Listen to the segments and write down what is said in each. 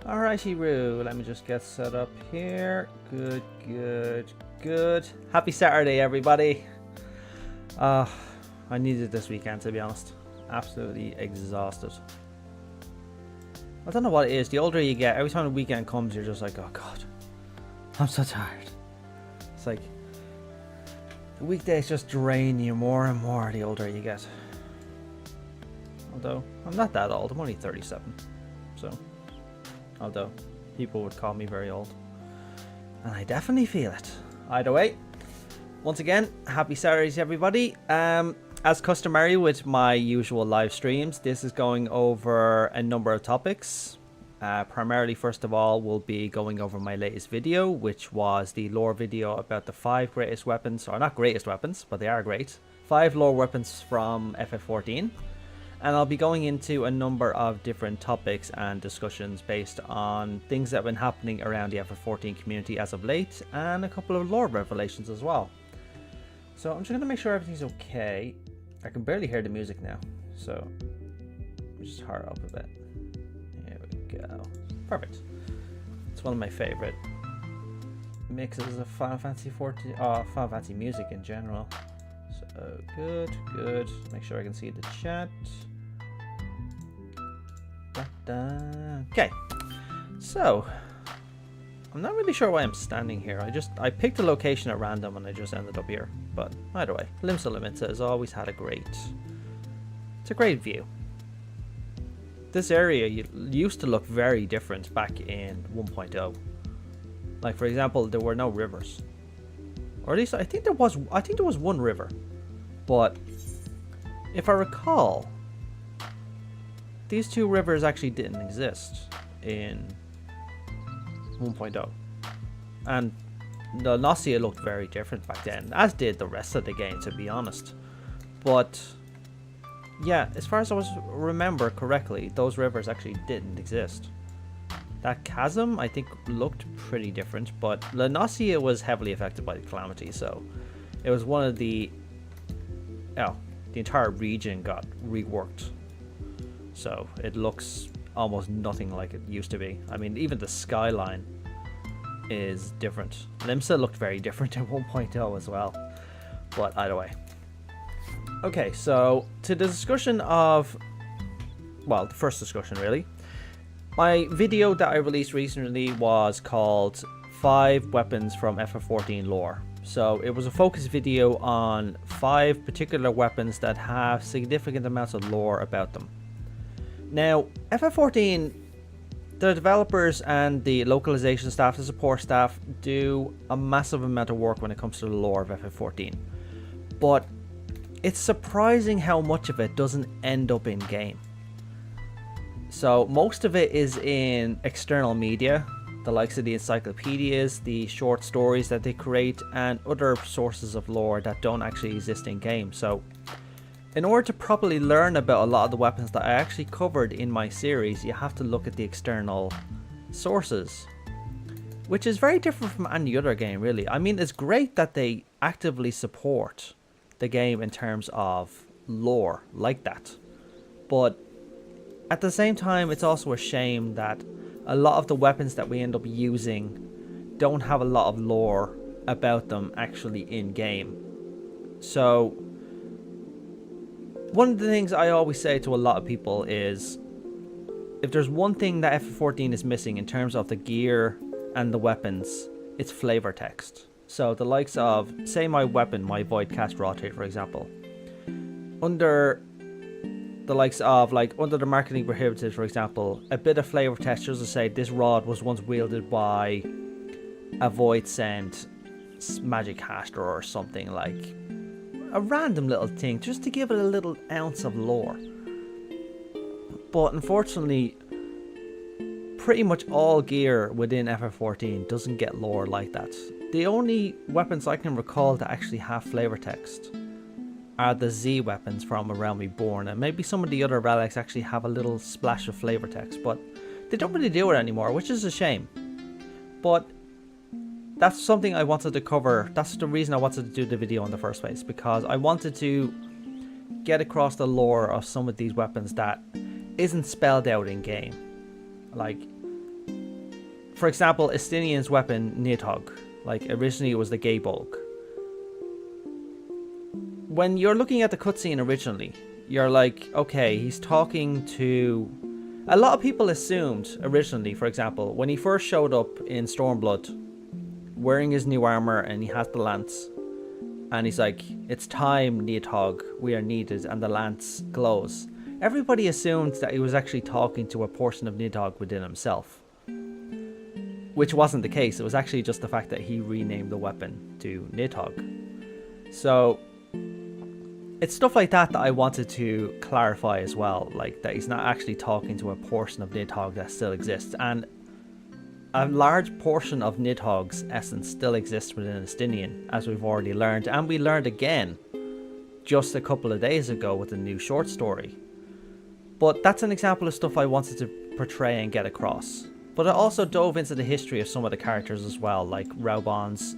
Alrighty, Roo. Let me just get set up here. Good, good, good. Happy Saturday, everybody. I needed this weekend, to be honest. Absolutely exhausted. I don't know what it is. The older you get, every time the weekend comes, you're just like, oh god, I'm so tired. It's like the weekdays just drain you more and more the older you get. Although I'm not that old. I'm only 37, so. Although people would call me very old, and I definitely feel it. Either way, once again, happy Saturdays, everybody. As customary with my usual live streams, this is going over a number of topics. Primarily, first of all, we'll be going over my latest video, which was the lore video about the 5 greatest weapons, or not greatest weapons, but they are great. 5 lore weapons from FF14. And I'll be going into a number of different topics and discussions based on things that have been happening around the FF14 community as of late, and a couple of lore revelations as well. So I'm just going to make sure everything's okay. I can barely hear the music now, so let me just hurry up a bit. Here we go. Perfect. It's one of my favorite mixes of Final Fantasy 14, Final Fantasy music in general. So good, good. Make sure I can see the chat. Okay, so I'm not really sure why I'm standing here. I picked a location at random and I just ended up here. But either way, Limsa has always had it's a great view. This area used to look very different back in 1.0. Like, for example, there were no rivers, or at least I think there was one river, but if I recall, these 2 rivers actually didn't exist in 1.0. And the Nausea looked very different back then, as did the rest of the game, to be honest. But yeah, as far as I remember correctly, those rivers actually didn't exist. That chasm, I think, looked pretty different, but La Nausea was heavily affected by the calamity, so it was one of the entire region got reworked. So it looks almost nothing like it used to be. I mean, even the skyline is different. Limsa looked very different in 1.0 as well. But either way. Okay, so to the discussion of, well, the first discussion really. My video that I released recently was called 5 Weapons from FF14 Lore. So it was a focus video on 5 particular weapons that have significant amounts of lore about them. Now, FF14, the developers and the localization staff, the support staff, do a massive amount of work when it comes to the lore of FF14. But it's surprising how much of it doesn't end up in game. So most of it is in external media, the likes of the encyclopedias, the short stories that they create, and other sources of lore that don't actually exist in game. So in order to properly learn about a lot of the weapons that I actually covered in my series, you have to look at the external sources, which is very different from any other game, really. I mean, it's great that they actively support the game in terms of lore like that, but at the same time, it's also a shame that a lot of the weapons that we end up using don't have a lot of lore about them actually in game. So one of the things I always say to a lot of people is, if there's one thing that FF14 is missing in terms of the gear and the weapons, it's flavor text. So the likes of, say my weapon, my Void Cast Rotate, for example, under the likes of, like, under the marketing prohibited, for example, a bit of flavor text just to say this rod was once wielded by a Void Sent magic caster or something, like a random little thing just to give it a little ounce of lore. But unfortunately, pretty much all gear within FF14 doesn't get lore like that. The only weapons I can recall that actually have flavor text are the Z weapons from A Realm Reborn, and maybe some of the other relics actually have a little splash of flavor text, but they don't really do it anymore, which is a shame. But that's something I wanted to cover. That's the reason I wanted to do the video in the first place, because I wanted to get across the lore of some of these weapons that isn't spelled out in game. Like, for example, Estinian's weapon, Nidhogg. Like, originally it was the Gaybolg. When you're looking at the cutscene originally, you're like, okay, he's talking to... A lot of people assumed originally, for example, when he first showed up in Stormblood, wearing his new armor and he has the lance, and he's like, it's time, Nidhogg, we are needed, and the lance glows. Everybody assumed that he was actually talking to a portion of Nidhogg within himself, which wasn't the case. It was actually just the fact that he renamed the weapon to Nidhogg. So it's stuff like that that I wanted to clarify as well, like that he's not actually talking to a portion of Nidhogg that still exists, and a large portion of Nidhogg's essence still exists within Estinian, as we've already learned, and we learned again just a couple of days ago with a new short story. But that's an example of stuff I wanted to portray and get across. But I also dove into the history of some of the characters as well, like Raubon's,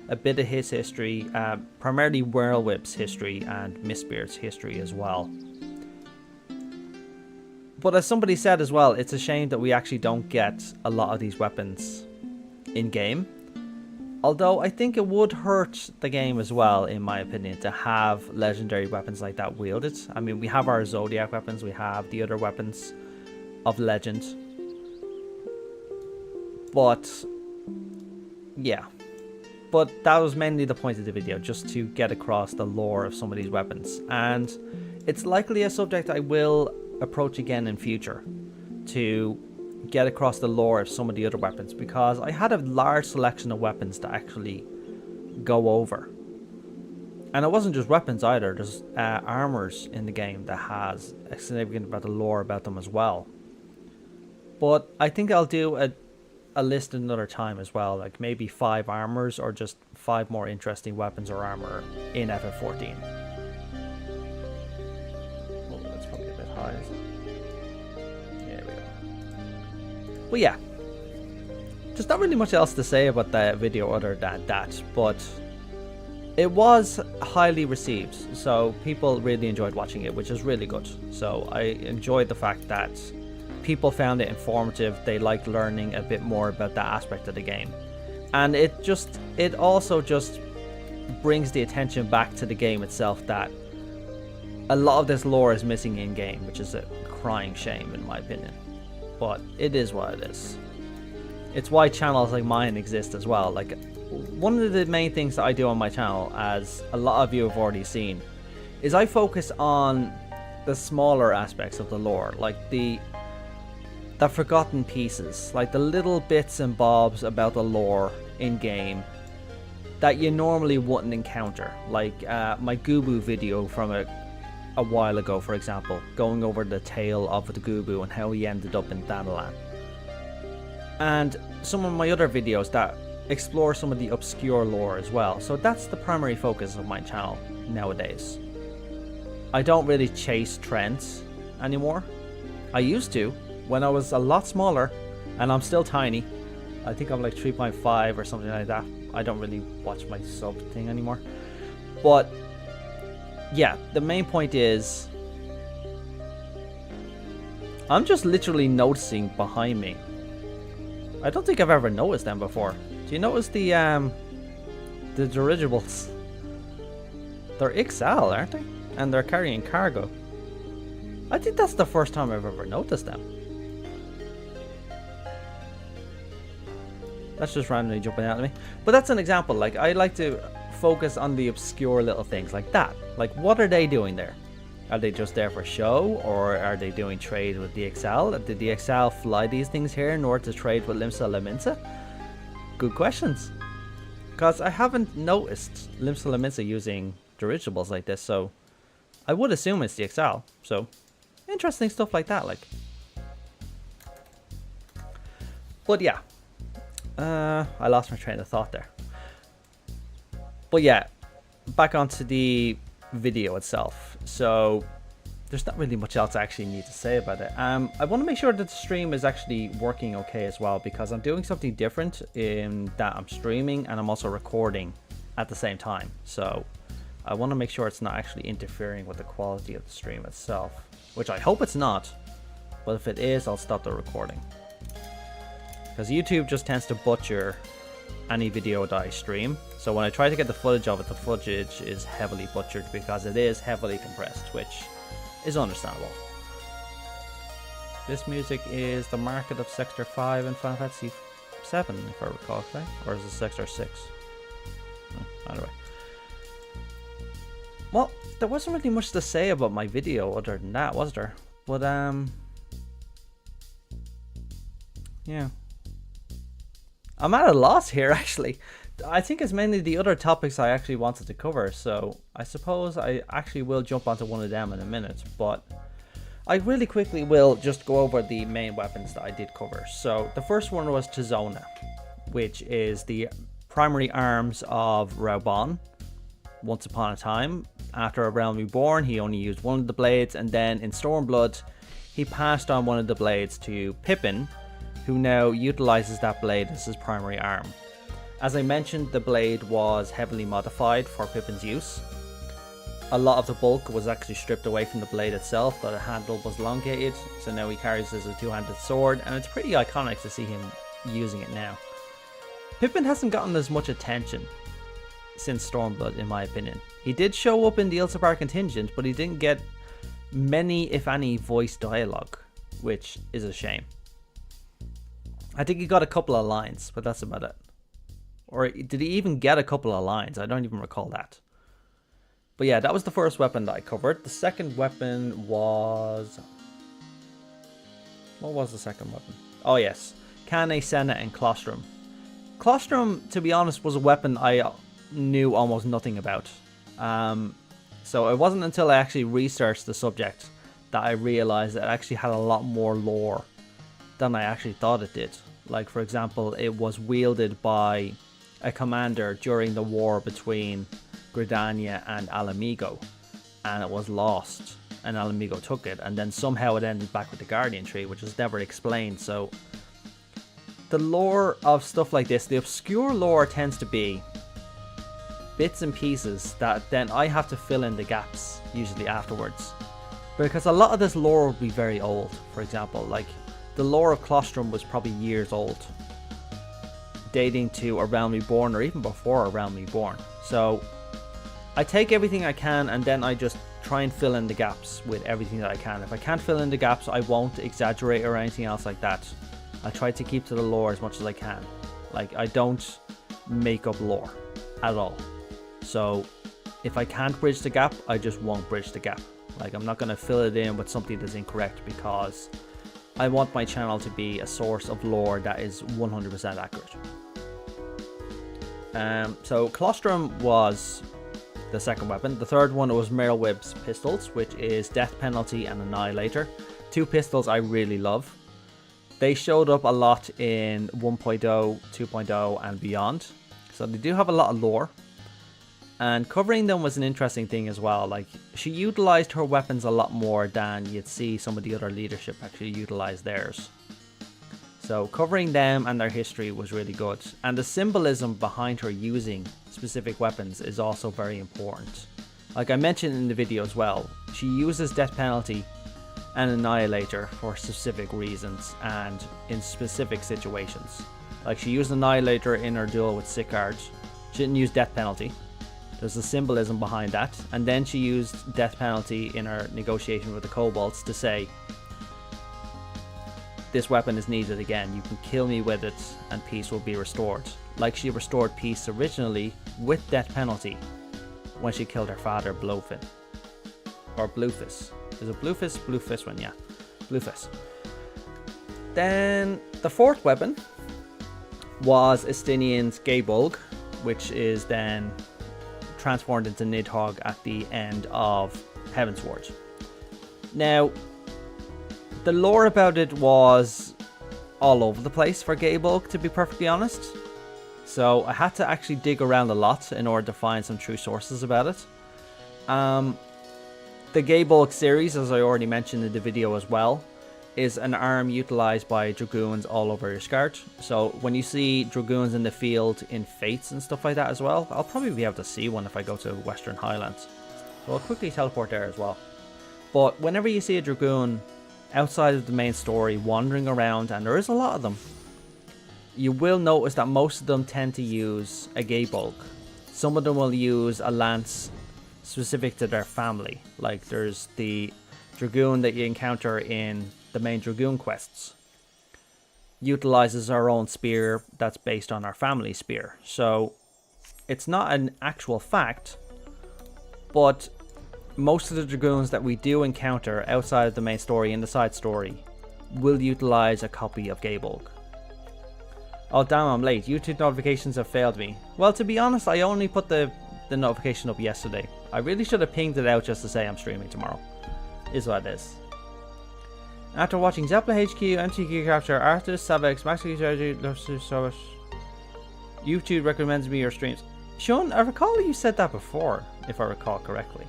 a bit of his history, primarily Whirlwhip's history and Mistbeard's history as well. But as somebody said as well, it's a shame that we actually don't get a lot of these weapons in-game. Although I think it would hurt the game as well, in my opinion, to have legendary weapons like that wielded. I mean, we have our Zodiac weapons, we have the other weapons of legend. But, yeah. But that was mainly the point of the video, just to get across the lore of some of these weapons. And it's likely a subject I will approach again in future, to get across the lore of some of the other weapons, because I had a large selection of weapons to actually go over. And it wasn't just weapons either, there's armors in the game that has a significant amount of lore about them as well. But I think I'll do a list another time as well, like maybe 5 armors or just 5 more interesting weapons or armor in FF14. Oh, that's probably a bit high, isn't it? There we go. But yeah, there's not really much else to say about that video other than that, but it was highly received, so people really enjoyed watching it, which is really good. So I enjoyed the fact that people found it informative, they liked learning a bit more about that aspect of the game. And it also just brings the attention back to the game itself, that a lot of this lore is missing in game, which is a crying shame in my opinion. But it is what it is. It's why channels like mine exist as well. Like, one of the main things that I do on my channel, as a lot of you have already seen, is I focus on the smaller aspects of the lore, like the forgotten pieces, like the little bits and bobs about the lore in game that you normally wouldn't encounter, like my Gubu video from a while ago, for example, going over the tale of the Gubu and how he ended up in Danalan, and some of my other videos that explore some of the obscure lore as well. So that's the primary focus of my channel nowadays. I don't really chase trends anymore. I used to when I was a lot smaller, and I'm still tiny. I think I'm like 3.5 or something like that. I don't really watch my sub thing anymore. But yeah, the main point is I'm just literally noticing behind me. I don't think I've ever noticed them before. Do you notice the dirigibles? They're XL, aren't they? And they're carrying cargo. I think that's the first time I've ever noticed them. That's just randomly jumping out at me. But that's an example. Like, I like to focus on the obscure little things like that. Like, what are they doing there? Are they just there for show, or are they doing trade with DXL? Did DXL fly these things here in order to trade with Limsa Laminsa? Good questions. Because I haven't noticed Limsa Laminsa using dirigibles like this, so I would assume it's DXL. So, interesting stuff like that, like. But yeah. I lost my train of thought there. But yeah, back onto the video itself. So there's not really much else I actually need to say about it. I want to make sure that the stream is actually working okay as well, because I'm doing something different in that I'm streaming and I'm also recording at the same time. So I want to make sure it's not actually interfering with the quality of the stream itself, which I hope it's not. But if it is, I'll stop the recording. because YouTube just tends to butcher any video that I stream. So when I try to get the footage of it, the footage is heavily butchered because it is heavily compressed, which is understandable. This music is the market of Sector 5 in Final Fantasy 7, if I recall correctly, or is it Sector 6? Anyway. Well, there wasn't really much to say about my video other than that, was there? But, yeah. I'm at a loss here, actually. I think it's mainly the other topics I actually wanted to cover, so I suppose I actually will jump onto one of them in a minute, but I really quickly will just go over the main weapons that I did cover. So the first one was Tizona, which is the primary arms of Raubon. Once upon a time, after A Realm Reborn, he only used one of the blades, and then in Stormblood, he passed on one of the blades to Pippin, who now utilizes that blade as his primary arm. As I mentioned, the blade was heavily modified for Pippin's use. A lot of the bulk was actually stripped away from the blade itself, but the handle was elongated, so now he carries it as a two-handed sword, and it's pretty iconic to see him using it now. Pippin hasn't gotten as much attention since Stormblood, in my opinion. He did show up in the Ilsapar contingent, but he didn't get many, if any, voice dialogue, which is a shame. I think he got a couple of lines, but that's about it. Or did he even get a couple of lines? I don't even recall that. But yeah, that was the first weapon that I covered. The second weapon was... What was the second weapon? Oh yes, Cane, Senna, and Colostrum. Colostrum, to be honest, was a weapon I knew almost nothing about. So it wasn't until I actually researched the subject that I realized that it actually had a lot more lore than I actually thought it did. Like, for example, it was wielded by a commander during the war between Gridania and Alamigo, and it was lost, and Alamigo took it, and then somehow it ended back with the Guardian Tree, which is never explained. So the lore of stuff like this, the obscure lore, tends to be bits and pieces that then I have to fill in the gaps, usually afterwards, because a lot of this lore would be very old. For example, like the lore of Colostrum was probably years old, dating to A Realm Reborn, or even before A Realm Reborn. So I take everything I can, and then I just try and fill in the gaps with everything that I can. If I can't fill in the gaps, I won't exaggerate or anything else like that. I try to keep to the lore as much as I can. Like, I don't make up lore at all. So if I can't bridge the gap, I just won't bridge the gap. Like, I'm not going to fill it in with something that's incorrect, because I want my channel to be a source of lore that is 100% accurate. So Colostrum was the second weapon. The third one was Merylwyb's pistols, which is Death Penalty and Annihilator. Two pistols I really love. They showed up a lot in 1.0, 2.0 and beyond. So they do have a lot of lore. And covering them was an interesting thing as well. Like, she utilized her weapons a lot more than you'd see some of the other leadership actually utilize theirs. So covering them and their history was really good. And the symbolism behind her using specific weapons is also very important. Like I mentioned in the video as well, she uses Death Penalty and Annihilator for specific reasons and in specific situations. Like, she used Annihilator in her duel with Sicard. She didn't use Death Penalty. There's a symbolism behind that. And then she used Death Penalty in her negotiation with the Kobolds to say, this weapon is needed again, you can kill me with it and peace will be restored. Like she restored peace originally with Death Penalty when she killed her father, Blowfin. Or Bluefist. Is it Bluefist? Bluefist one, yeah. Bluefist. Then the fourth weapon was Estinian's Gaebolg, which is then transformed into Nidhogg at the end of Heavensward. Now, the lore about it was all over the place for Gaebolg, to be perfectly honest. So I had to actually dig around a lot in order to find some true sources about it. The Gaebolg series, as I already mentioned in the video as well, is an arm utilized by Dragoons all over your Yskart. So when you see Dragoons in the field in Fates and stuff like that as well, I'll probably be able to see one if I go to Western Highlands. So I'll quickly teleport there as well. But whenever you see a Dragoon outside of the main story wandering around, and there is a lot of them, you will notice that most of them tend to use a Gaebulk. Some of them will use a lance specific to their family. Like there's the Dragoon that you encounter in the main Dragoon quests. Utilizes our own spear that's based on our family spear. So it's not an actual fact, but most of the Dragoons that we do encounter outside of the main story and the side story will utilize a copy of Gaebulk. Oh damn, I'm late. YouTube notifications have failed me. Well, to be honest, I only put the notification up yesterday. I really should have pinged it out just to say I'm streaming tomorrow. Is what it is. After watching Zeppelin HQ, MTQ Capture, Artist, Savex, Max Strategy, YouTube recommends me your streams. Sean, I recall you said that before, if I recall correctly.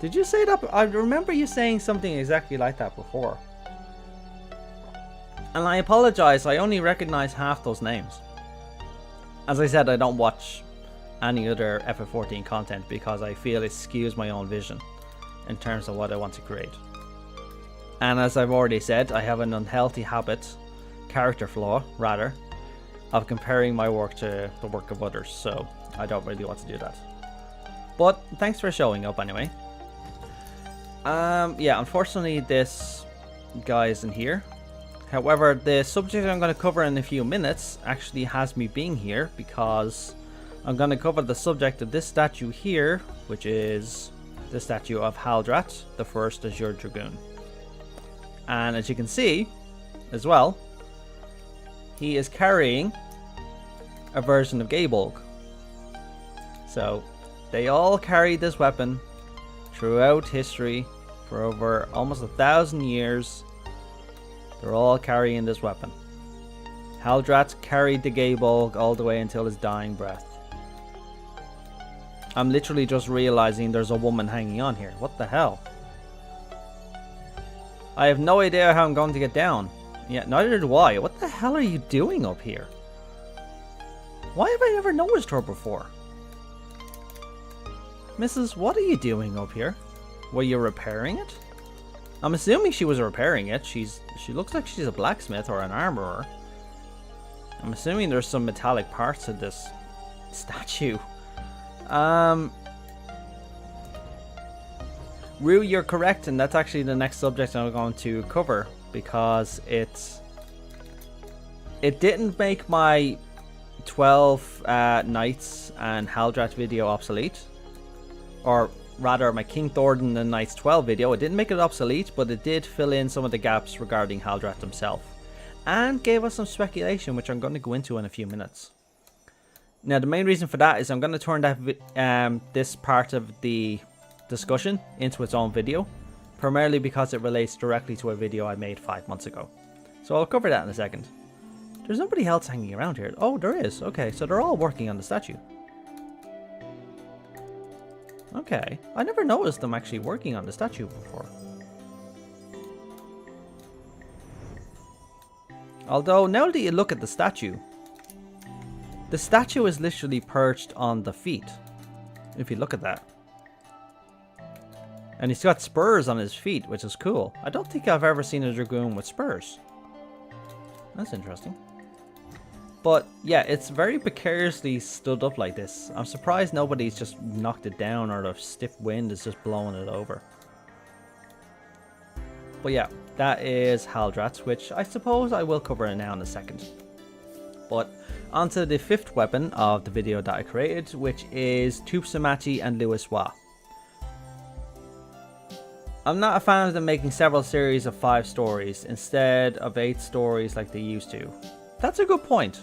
Did you say that? I remember you saying something exactly like that before. And I apologize, I only recognize half those names. As I said, I don't watch any other FF14 content because I feel it skews my own vision in terms of what I want to create. And as I've already said, I have an unhealthy habit, character flaw rather, of comparing my work to the work of others, so I don't really want to do that. But thanks for showing up anyway. Yeah, unfortunately this guy isn't here. However, the subject I'm going to cover in a few minutes actually has me being here because I'm going to cover the subject of this statue here, which is the statue of Haldrat, the first Azure Dragoon. And as you can see, as well, he is carrying a version of Gaebulk. So, they all carried this weapon throughout history for over almost 1,000 years. They're all carrying this weapon. Haldrat carried the Gaebulk all the way until his dying breath. I'm literally just realizing there's a woman hanging on here. What the hell? I have no idea how I'm going to get down. Yeah, neither do I. What the hell are you doing up here? Why have I never noticed her before? Mrs., what are you doing up here? Were you repairing it? I'm assuming she was repairing it. She looks like she's a blacksmith or an armorer. I'm assuming there's some metallic parts to this statue. Rue, you're correct, and that's actually the next subject I'm going to cover because it didn't make my 12 Knights and Haldrat video obsolete, or rather my King Thordan and Knights 12 video. It didn't make it obsolete, but it did fill in some of the gaps regarding Haldrat himself and gave us some speculation, which I'm going to go into in a few minutes. Now, the main reason for that is I'm going to turn that this part of the discussion into its own video, primarily because it relates directly to a video I made 5 months ago. So I'll cover that in a second. There's nobody else hanging around here. Oh, there is. Okay, so they're all working on the statue. Okay, I never noticed them actually working on the statue before. Although, now that you look at the statue is literally perched on the feet, if you look at that. And he's got spurs on his feet, which is cool. I don't think I've ever seen a Dragoon with spurs. That's interesting. But yeah, it's very precariously stood up like this. I'm surprised nobody's just knocked it down or the stiff wind is just blowing it over. But yeah, that is Haldrat, which I suppose I will cover now in a second. But onto the fifth weapon of the video that I created, which is Tupsamati and Lewiswa. I'm not a fan of them making several series of 5 stories instead of 8 stories like they used to. That's a good point.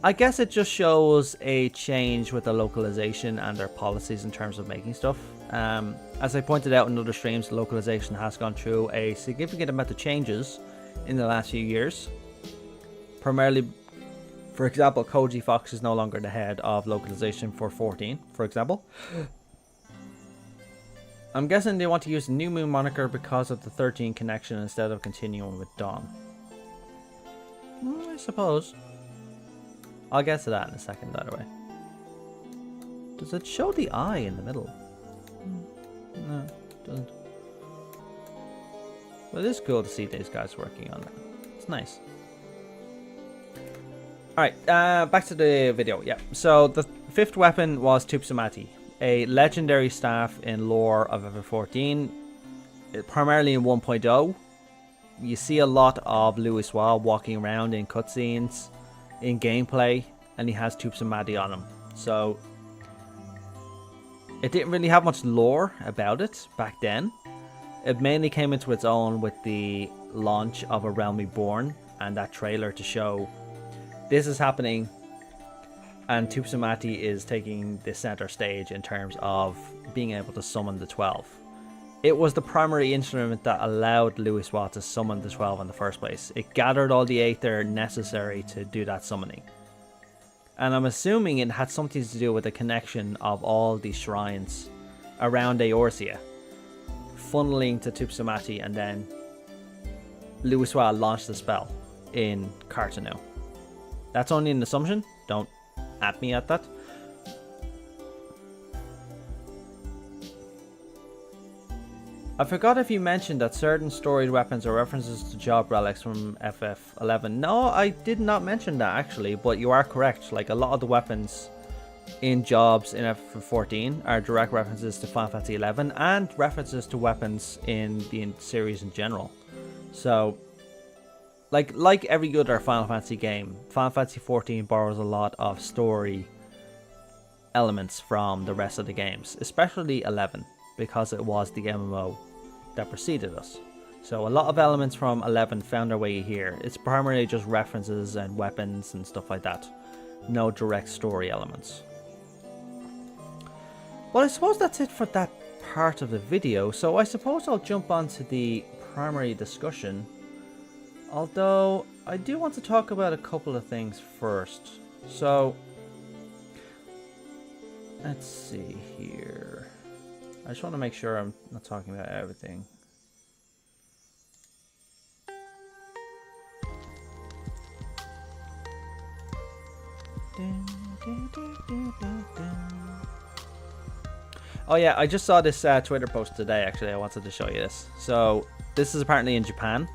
I guess it just shows a change with the localization and their policies in terms of making stuff. As I pointed out in other streams, localization has gone through a significant amount of changes in the last few years. Primarily, for example, Koji Fox is no longer the head of localization for 14, for example. I'm guessing they want to use the New Moon moniker because of the 13 connection instead of continuing with Dawn. I suppose. I'll get to that in a second, by the way. Does it show the eye in the middle? No, it doesn't. But it is cool to see these guys working on it. It's That's nice. Alright, back to the video. Yeah, so the 5th weapon was Tupsamati, a legendary staff in lore of FF14, primarily in 1.0. You see a lot of Louis Wall walking around in cutscenes, in gameplay, and he has Tupsamati on him. So it didn't really have much lore about it back then. It mainly came into its own with the launch of A Realm Reborn and that trailer to show this is happening, and Tupsamati is taking the center stage in terms of being able to summon the 12. It was the primary instrument that allowed Louis Watt to summon the 12 in the first place. It gathered all the Aether necessary to do that summoning. And I'm assuming it had something to do with the connection of all these shrines around Eorzea, funneling to Tupsamati, and then Louis Watt launched the spell in Cartanu. That's only an assumption. Don't at me at that. I forgot if you mentioned that certain storied weapons are references to job relics from FF11. No, I did not mention that actually, but you are correct. Like, a lot of the weapons in jobs in FF14 are direct references to Final Fantasy XI and references to weapons in the series in general. So, like every other Final Fantasy game, Final Fantasy XIV borrows a lot of story elements from the rest of the games, especially 11, because it was the MMO that preceded us. So a lot of elements from 11 found their way here. It's primarily just references and weapons and stuff like that. No direct story elements. Well, I suppose that's it for that part of the video. So I suppose I'll jump onto the primary discussion. Although, I do want to talk about a couple of things first. So, let's see here. I just want to make sure I'm not talking about everything. Oh yeah, I just saw this Twitter post today, actually. I wanted to show you this. So, this is apparently in Japan.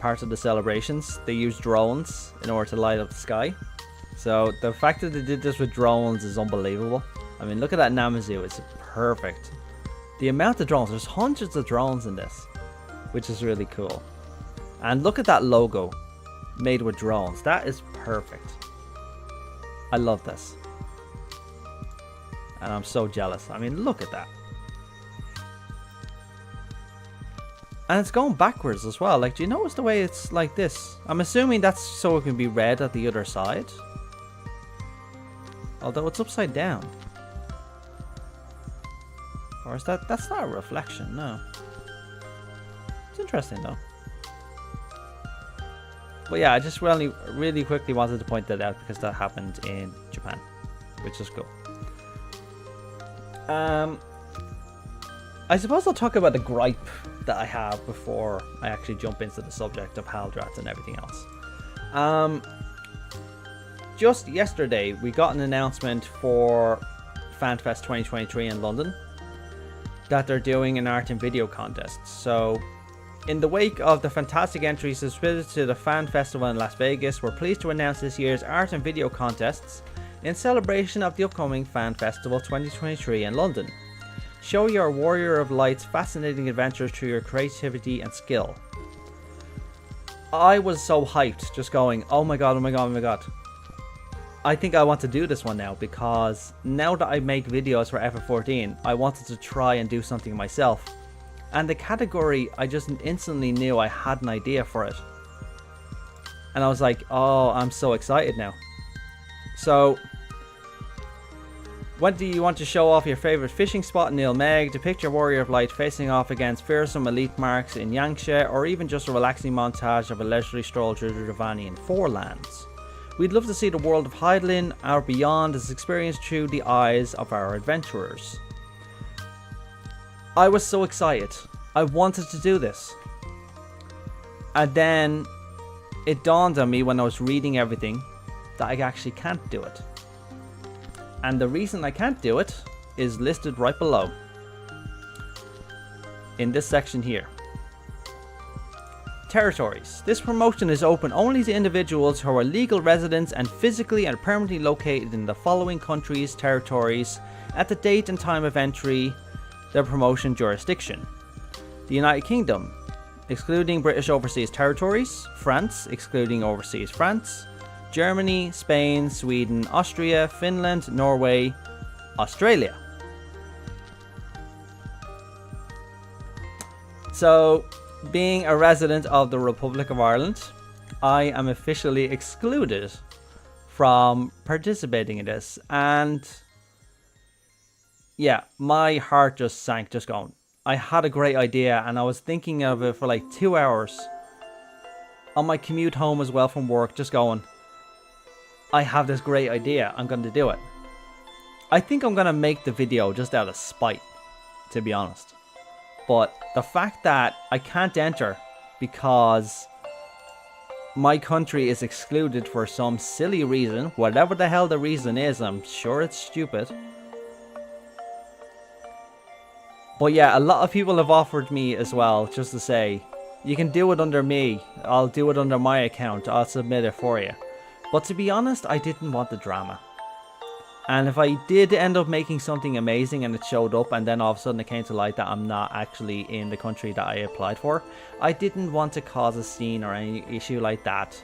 Part of the celebrations, they use drones in order to light up the sky. So the fact that they did this with drones is unbelievable. I mean, look at that Namazu, it's perfect. The amount of drones, there's hundreds of drones in this, which is really cool. And look at that logo made with drones, that is perfect. I love this. And I'm so jealous. I mean, look at that. And it's going backwards as well. Like, do you notice the way it's like this? I'm assuming that's so it can be read at the other side. Although it's upside down. Or is that's not a reflection, no. It's interesting though. But yeah, I just really quickly wanted to point that out because that happened in Japan, which is cool. I suppose I'll talk about the gripe that I have before I actually jump into the subject of Haldrat and everything else. Just yesterday, we got an announcement for FanFest 2023 in London that they're doing an art and video contest. So, in the wake of the fantastic entries submitted to the Fan Festival in Las Vegas, we're pleased to announce this year's art and video contests in celebration of the upcoming Fan Festival 2023 in London. Show your Warrior of Light's fascinating adventures through your creativity and skill. I was so hyped, just going, oh my god, oh my god, oh my god. I think I want to do this one now, because now that I make videos for FF14, I wanted to try and do something myself. And the category, I just instantly knew I had an idea for it. And I was like, oh, I'm so excited now. So, when do you want to show off your favourite fishing spot in Ilmeg, depict your Warrior of Light facing off against fearsome elite marks in Yangshe, or even just a relaxing montage of a leisurely stroll through the Ravanian Forelands? We'd love to see the world of Hydaelyn, our beyond, is experienced through the eyes of our adventurers. I was so excited. I wanted to do this. And then it dawned on me when I was reading everything that I actually can't do it. And the reason I can't do it is listed right below. In this section here. Territories. This promotion is open only to individuals who are legal residents and physically and permanently located in the following countries, territories, at the date and time of entry, their promotion jurisdiction. The United Kingdom, excluding British overseas territories. France, excluding overseas France. Germany, Spain, Sweden, Austria, Finland, Norway, Australia. So, being a resident of the Republic of Ireland, I am officially excluded from participating in this. And yeah, my heart just sank just going. I had a great idea and I was thinking of it for like 2 hours on my commute home as well from work, just going, I have this great idea, I'm going to do it. I think I'm going to make the video just out of spite, to be honest. But the fact that I can't enter because my country is excluded for some silly reason, whatever the hell the reason is, I'm sure it's stupid. But yeah, a lot of people have offered me as well, just to say, you can do it under me, I'll do it under my account, I'll submit it for you. But to be honest, I didn't want the drama. And if I did end up making something amazing and it showed up and then all of a sudden it came to light that I'm not actually in the country that I applied for, I didn't want to cause a scene or any issue like that.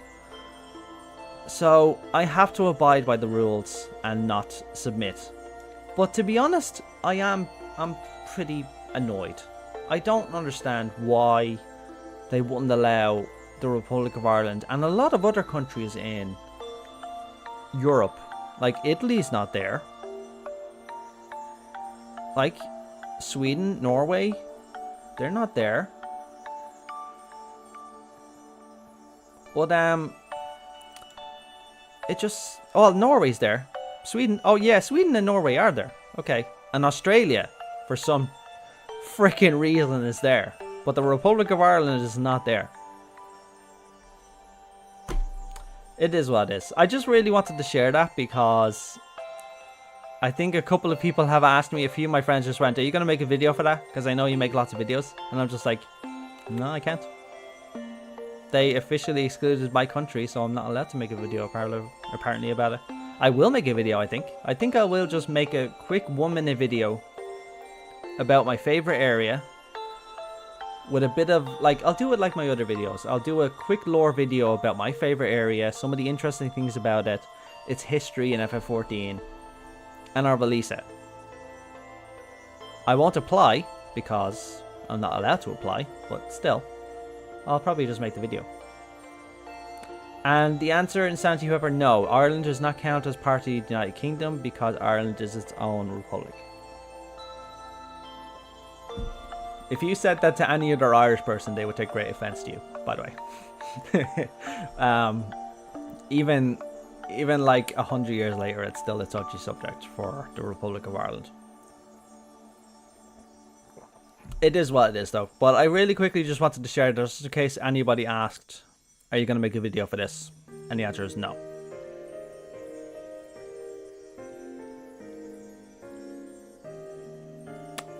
So I have to abide by the rules and not submit. But to be honest, I'm pretty annoyed. I don't understand why they wouldn't allow the Republic of Ireland and a lot of other countries in Europe. Like, Italy's not there. Like, Sweden, Norway, they're not there. But, it just... Oh, Norway's there. Sweden... Oh, yeah, Sweden and Norway are there. Okay. And Australia, for some freaking reason, is there. But the Republic of Ireland is not there. It is what it is. I just really wanted to share that because I think a couple of people have asked me, a few of my friends just went, are you going to make a video for that? Because I know you make lots of videos. And I'm just like, no, I can't. They officially excluded my country, so I'm not allowed to make a video apparently about it. I will make a video, I think. I think I will just make a quick 1-minute video about my favorite area. With a bit of, like, I'll do it like my other videos. I'll do a quick lore video about my favorite area, some of the interesting things about it, its history in FF14, and I'll release it. I won't apply, because I'm not allowed to apply, but still, I'll probably just make the video. And the answer, Insanity Whoever, no, Ireland does not count as part of the United Kingdom, because Ireland is its own republic. If you said that to any other Irish person, they would take great offense to you, by the way. Even like 100 years later, it's still a touchy subject for the Republic of Ireland. It is what it is, though. But I really quickly just wanted to share this just in case anybody asked, are you going to make a video for this? And the answer is no.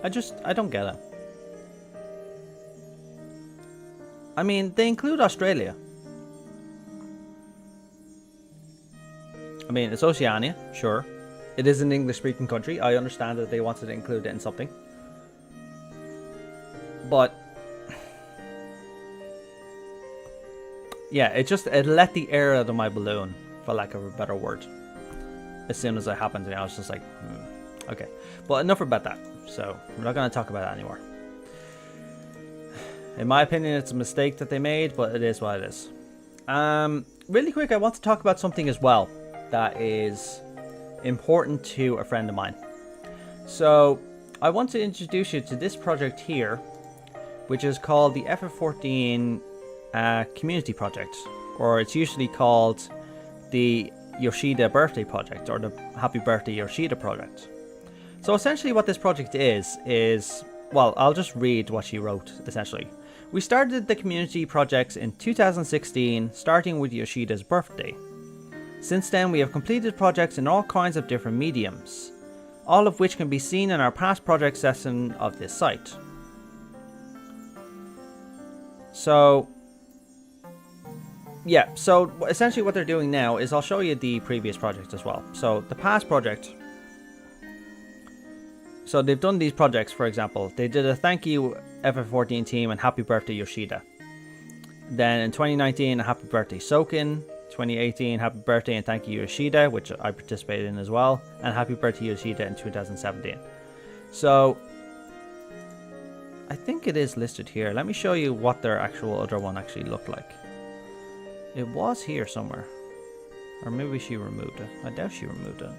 I don't get it. I mean, they include Australia. I mean, it's Oceania, sure. It is an English-speaking country. I understand that they wanted to include it in something. But... yeah, it let the air out of my balloon, for lack of a better word. As soon as it happened to me, I was just like, okay. But enough about that. So, we're not going to talk about that anymore. In my opinion, it's a mistake that they made, but it is what it is. Really quick, I want to talk about something as well that is important to a friend of mine. So, I want to introduce you to this project here, which is called the FF14 Community Project, or it's usually called the Yoshida Birthday Project, or the Happy Birthday Yoshida Project. So essentially what this project is, well, I'll just read what she wrote, essentially. We started the community projects in 2016, starting with Yoshida's birthday. Since then, we have completed projects in all kinds of different mediums, all of which can be seen in our past project section of this site. So, yeah, so essentially what they're doing now is I'll show you the previous project as well. So the past project, so they've done these projects, for example, they did a thank you FF14 team and happy birthday Yoshida. Then in 2019, a happy birthday Soken. 2018, happy birthday and thank you Yoshida, which I participated in as well. And happy birthday Yoshida in 2017. So I think it is listed here. Let me show you what their actual other one actually looked like. It was here somewhere. Or maybe she removed it. I doubt she removed it.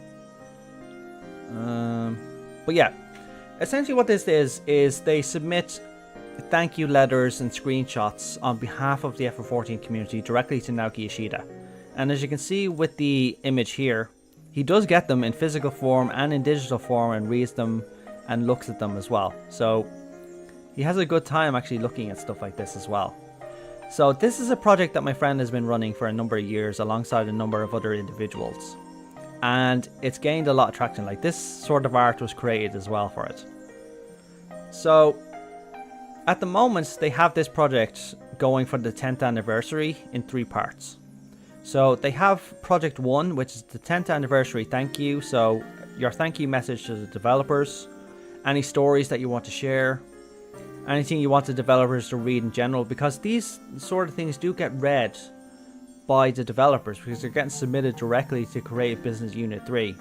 But yeah, essentially what this is they submit thank you letters and screenshots on behalf of the FF14 community directly to Naoki Yoshida. And as you can see with the image here, he does get them in physical form and in digital form and reads them and looks at them as well. So he has a good time actually looking at stuff like this as well. So this is a project that my friend has been running for a number of years alongside a number of other individuals. And it's gained a lot of traction. Like this sort of art was created as well for it. So at the moment they have this project going for the 10th anniversary in 3 parts. So they have project 1, which is the 10th anniversary thank you. So your thank you message to the developers, any stories that you want to share, anything you want the developers to read in general, because these sort of things do get read by the developers because they're getting submitted directly to Creative Business Unit 3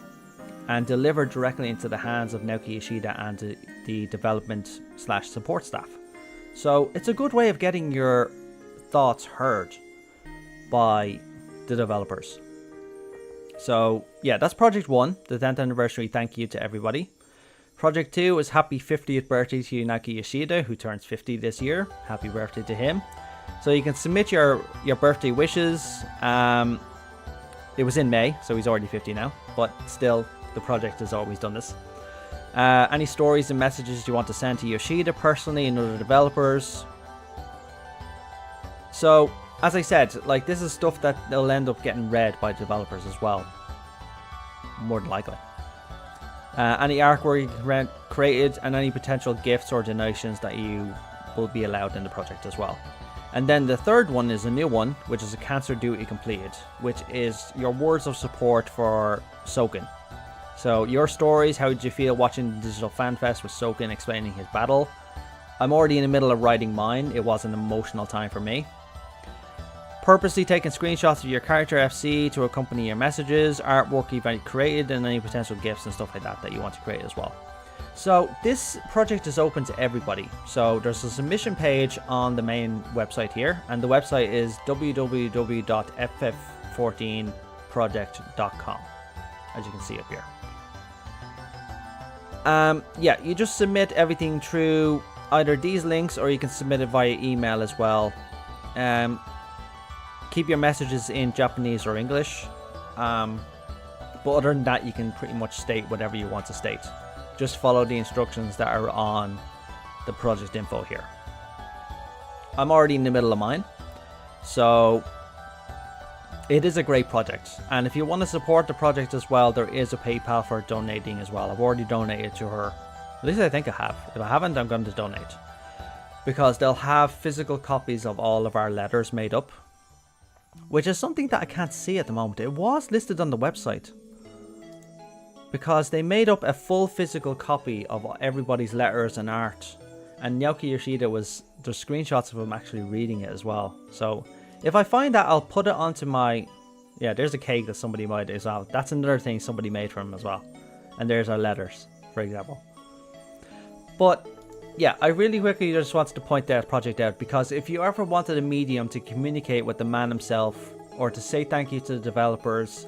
and delivered directly into the hands of Naoki Yoshida and the development / support staff. So it's a good way of getting your thoughts heard by the developers. So yeah, that's project 1, the 10th anniversary thank you to everybody. Project 2 is happy 50th birthday to Naoki Yoshida, who turns 50 this year. Happy birthday to him. So you can submit your birthday wishes. It was in May, so he's already 50 now, but still the project has always done this. Any stories and messages you want to send to Yoshida personally and other developers. So as I said, like this is stuff that they'll end up getting read by developers as well, more than likely. Any artwork you created and any potential gifts or donations that you will be allowed in the project as well. And then the third one is a new one, which is a cancer duty completed, which is your words of support for Soken. So your stories, how did you feel watching the Digital Fan Fest with Soken explaining his battle? I'm already in the middle of writing mine. It was an emotional time for me. Purposely taking screenshots of your character FC to accompany your messages, artwork you've created, and any potential gifts and stuff like that you want to create as well. So this project is open to everybody. So there's a submission page on the main website here, and the website is www.ff14project.com, as you can see up here. Yeah, you just submit everything through either these links, or you can submit it via email as well. Keep your messages in Japanese or English, but other than that you can pretty much state whatever you want to state. Just follow the instructions that are on the project info here. I'm already in the middle of mine, so it is a great project, and if you want to support the project as well, there is a PayPal for donating as well. I've already donated to her, at least I think I have. If I haven't, I'm going to donate, because they'll have physical copies of all of our letters made up, which is something that I can't see at the moment. It was listed on the website, because they made up a full physical copy of everybody's letters and art, and Naoki Yoshida there's screenshots of him actually reading it as well. So if I find that, I'll put it onto my, yeah, there's a cake that somebody made as well. That's another thing somebody made for him as well. And there's our letters, for example. But yeah, I really quickly just wanted to point that project out, because if you ever wanted a medium to communicate with the man himself, or to say thank you to the developers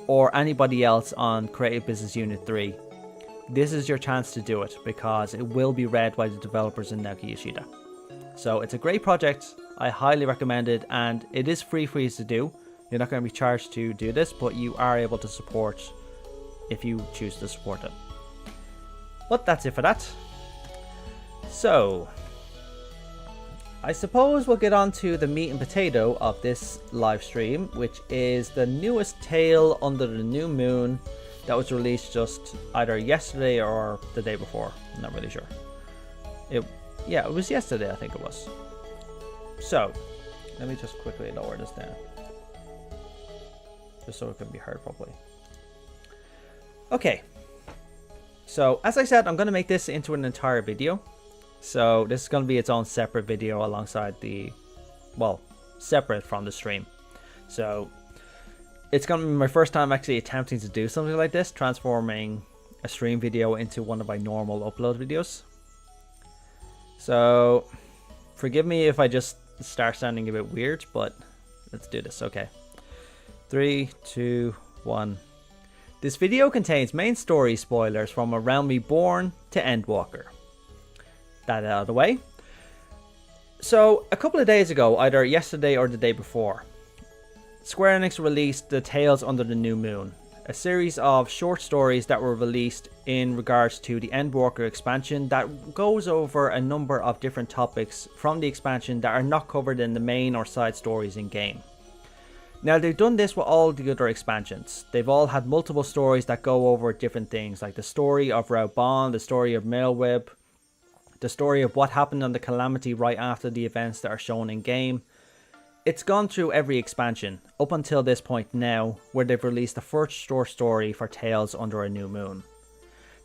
or anybody else on Creative Business Unit 3, this is your chance to do it, because it will be read by the developers in Naoki Yoshida. So it's a great project. I highly recommend it, and it is free for you to do. You're not going to be charged to do this, but you are able to support if you choose to support it. But that's it for that. So I suppose we'll get on to the meat and potato of this live stream, which is the newest tale under the new moon that was released just either yesterday or the day before. I'm not really sure. Yeah, it was yesterday, I think it was. So Let me just quickly lower this down. Just so it can be heard properly. Okay. So, as I said, I'm going to make this into an entire video. So, this is going to be its own separate video alongside the... Well, separate from the stream. So, it's going to be my first time actually attempting to do something like this. Transforming a stream video into one of my normal upload videos. So, forgive me if I just start sounding a bit weird, but let's do this. Okay. 3, 2, 1. This video contains main story spoilers from A Realm Reborn to Endwalker. That out of the way. So, a couple of days ago, either yesterday or the day before, Square Enix released the Tales Under the New Moon, a series of short stories that were released in regards to the Endwalker expansion that goes over a number of different topics from the expansion that are not covered in the main or side stories in game. Now, they've done this with all the other expansions. They've all had multiple stories that go over different things, like the story of Raubon, the story of Maelweb, the story of what happened on the Calamity right after the events that are shown in game. It's gone through every expansion, up until this point now, where they've released the first short story for Tales Under a New Moon.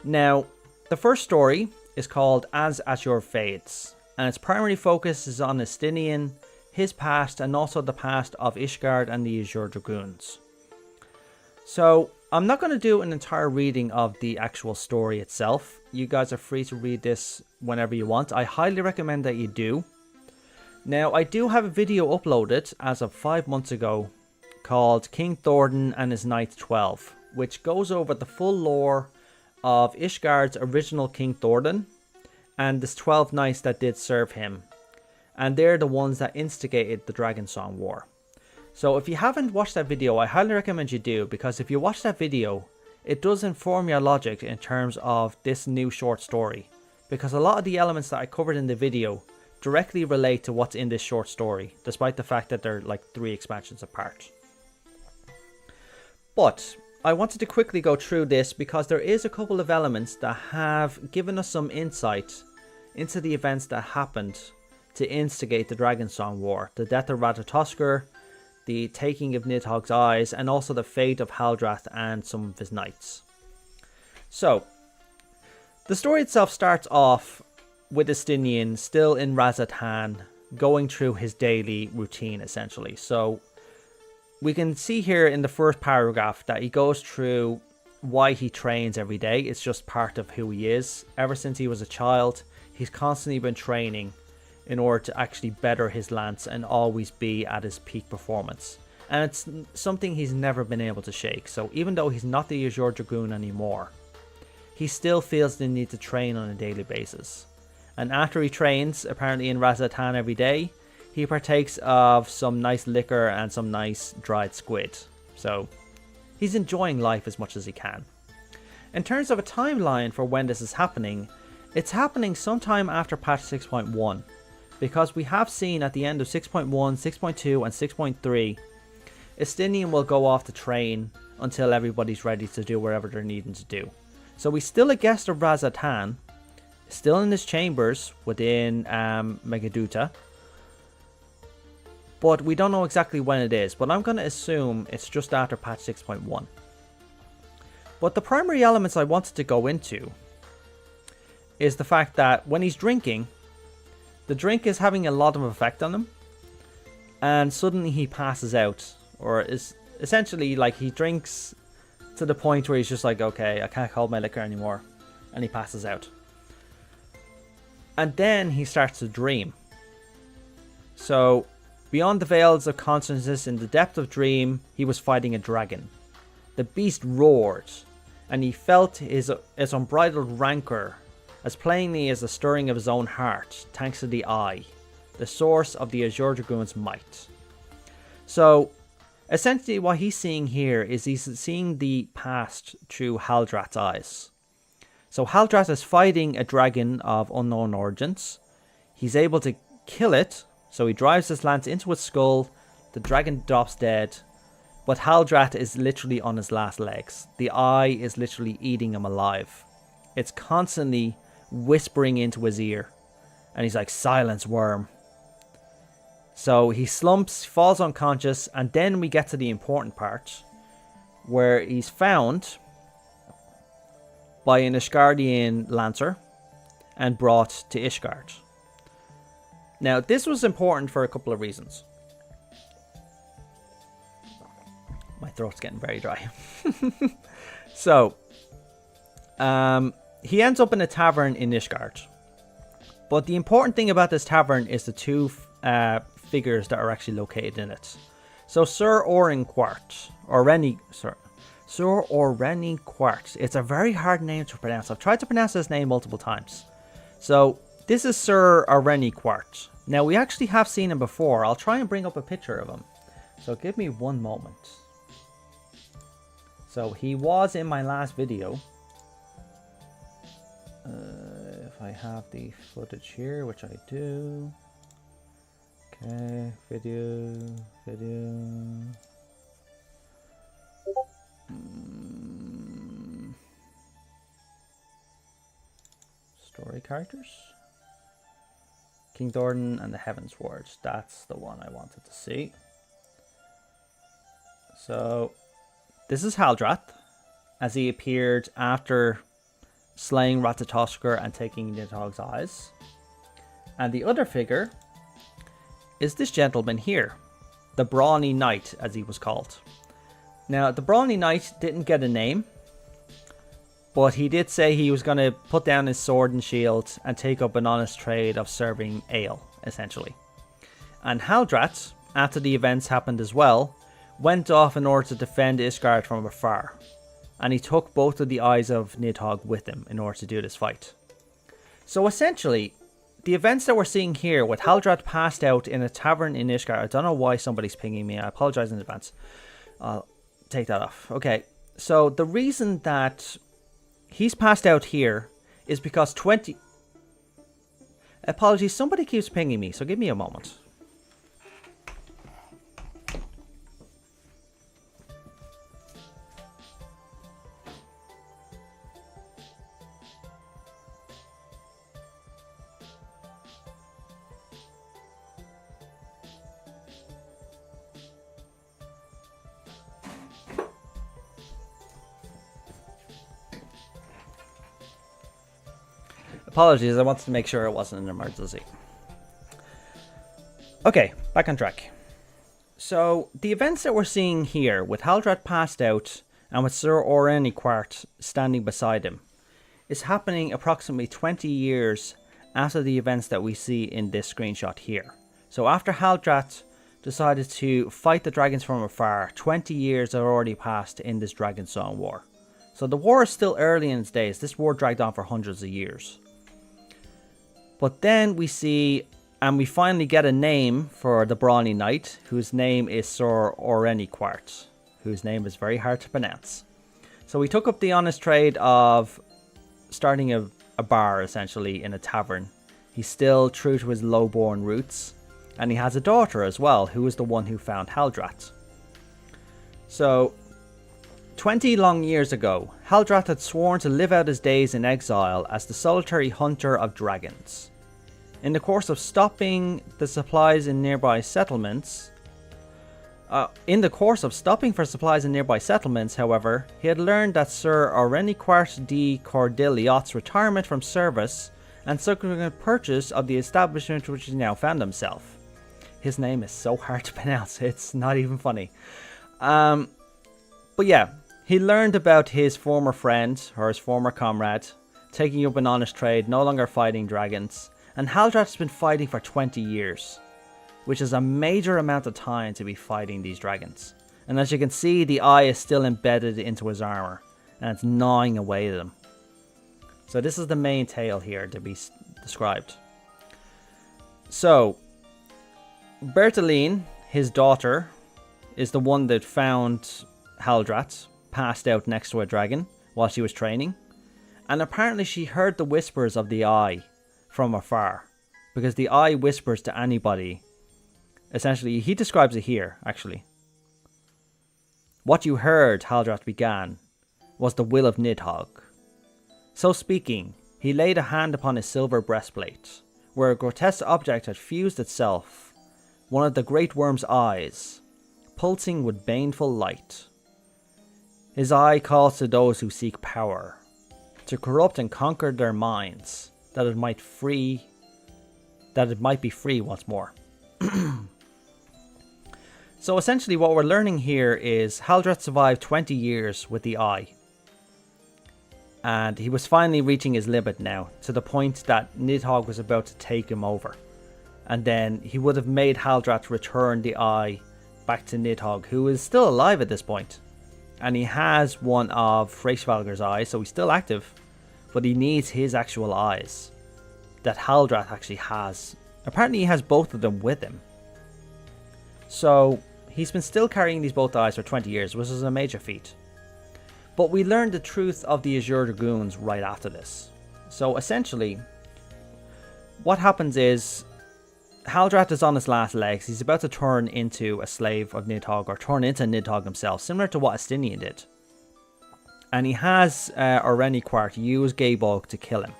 Now, the first story is called As Azure Fades, and its primary focus is on Estinian, his past, and also the past of Ishgard and the Azure Dragoons. So, I'm not going to do an entire reading of the actual story itself. You guys are free to read this whenever you want. I highly recommend that you do. Now, I do have a video uploaded as of 5 months ago called King Thordan and His Knight 12, which goes over the full lore of Ishgard's original King Thordan and the 12 knights that did serve him. And they're the ones that instigated the Dragon Song War. So if you haven't watched that video, I highly recommend you do, because if you watch that video, it does inform your logic in terms of this new short story. Because a lot of the elements that I covered in the video directly relate to what's in this short story, despite the fact that they're like 3 expansions apart. But I wanted to quickly go through this because there is a couple of elements that have given us some insight into the events that happened to instigate the Dragon Song War, the death of Ratatoskr, the taking of Nidhogg's eyes, and also the fate of Haldrath and some of his knights. So, the story itself starts off with Estinian still in Razatan, going through his daily routine essentially. So, we can see here in the first paragraph that he goes through why he trains every day. It's just part of who he is. Ever since he was a child, he's constantly been training in order to actually better his lance and always be at his peak performance. And it's something he's never been able to shake. So even though he's not the Azure Dragoon anymore, he still feels the need to train on a daily basis. And after he trains, apparently in Razatan every day, he partakes of some nice liquor and some nice dried squid. So he's enjoying life as much as he can. In terms of a timeline for when this is happening, it's happening sometime after patch 6.1. Because we have seen at the end of 6.1, 6.2 and 6.3, Estinian will go off to train until everybody's ready to do whatever they're needing to do. So he's still a guest of Razatan, still in his chambers within Megaduta, but we don't know exactly when it is, but I'm going to assume it's just after patch 6.1. But the primary elements I wanted to go into is the fact that when he's drinking, the drink is having a lot of effect on him, and suddenly he passes out, or is essentially like he drinks to the point where he's just like, okay, I can't hold my liquor anymore, and he passes out. And then he starts to dream. So, beyond the veils of consciousness, in the depth of dream, he was fighting a dragon. The beast roared, and he felt his unbridled rancor as plainly as the stirring of his own heart, thanks to the eye, the source of the Azure Dragoon's might. So, essentially what he's seeing here is he's seeing the past through Haldrath's eyes. So Haldrath is fighting a dragon of unknown origins. He's able to kill it, so he drives his lance into its skull, the dragon drops dead, but Haldrath is literally on his last legs. The eye is literally eating him alive. It's constantly whispering into his ear, and he's like, silence, Wyrm. So he slumps, falls unconscious, and then we get to the important part where he's found by an Ishgardian lancer and brought to Ishgard. Now, this was important for a couple of reasons. My throat's getting very dry. So, he ends up in a tavern in Ishgard. But the important thing about this tavern is the two figures that are actually located in it. So, Sir Oren Quart. It's a very hard name to pronounce. I've tried to pronounce his name multiple times. So, this is Sir Oren Quart. Now, we actually have seen him before. I'll try and bring up a picture of him. So, give me one moment. So, he was in my last video. If I have the footage here, which I do. Okay, video. Story characters. King Doran and the Heavens Ward. That's the one I wanted to see. So, this is Haldrath, as he appeared after slaying Ratatoskr and taking Nidhogg's eyes. And the other figure is this gentleman here, the Brawny Knight, as he was called. Now, the Brawny Knight didn't get a name, but he did say he was going to put down his sword and shield and take up an honest trade of serving ale, essentially. And Haldrath, after the events happened as well, went off in order to defend Ishgard from afar. And he took both of the eyes of Nidhogg with him in order to do this fight. So essentially, the events that we're seeing here with Haldrath passed out in a tavern in Ishgard. I don't know why somebody's pinging me. I apologize in advance. I'll take that off. Okay, so the reason that he's passed out here is because 20... Apologies, somebody keeps pinging me, so give me a moment. Apologies, I wanted to make sure it wasn't an emergency. Okay, back on track. So, the events that we're seeing here, with Haldrath passed out and with Sir Oren Quart standing beside him, is happening approximately 20 years after the events that we see in this screenshot here. So after Haldrath decided to fight the dragons from afar, 20 years are already passed in this Dragonsong War. So the war is still early in its days. This war dragged on for hundreds of years. But then we see, and we finally get a name for the Brawny Knight, whose name is Sir Oren Quart, whose name is very hard to pronounce. So we took up the honest trade of starting a bar, essentially, in a tavern. He's still true to his low-born roots, and he has a daughter as well, who is the one who found Haldrath. So, 20 long years ago, Haldrath had sworn to live out his days in exile as the solitary hunter of dragons. In the course of stopping for supplies in nearby settlements, however, he had learned that Sir Oreniquart de Cordeliot's retirement from service and subsequent purchase of the establishment which he now found himself. His name is so hard to pronounce, it's not even funny. But yeah, he learned about his former friend, or his former comrade, taking up an honest trade, no longer fighting dragons, and Haldrath's been fighting for 20 years, which is a major amount of time to be fighting these dragons. And as you can see, the eye is still embedded into his armor, and it's gnawing away at him. So this is the main tale here to be described. So, Bertaline, his daughter, is the one that found Haldrath passed out next to a dragon while she was training. And apparently she heard the whispers of the eye from afar, because the eye whispers to anybody. Essentially, he describes it here, actually. What you heard, Haldrath began, was the will of Nidhogg. So speaking, he laid a hand upon his silver breastplate, where a grotesque object had fused itself one of the great Wyrm's eyes, pulsing with baneful light. His eye calls to those who seek power, to corrupt and conquer their minds, that it might be free once more. So essentially what we're learning here is Haldrat survived 20 years with the eye. And he was finally reaching his limit now, to the point that Nidhogg was about to take him over. And then he would have made Haldrat return the eye back to Nidhogg, who is still alive at this point. And he has one of Hreysvalgr's eyes, so he's still active. But he needs his actual eyes that Haldrat actually has. Apparently he has both of them with him. So he's been still carrying these both eyes for 20 years, which is a major feat. But we learned the truth of the Azure Dragoons right after this. So essentially, what happens is, Haldrat is on his last legs. He's about to turn into a slave of Nidhogg, or turn into Nidhogg himself, similar to what Estinian did. And he has Oreniquart use Gaebolg to kill him.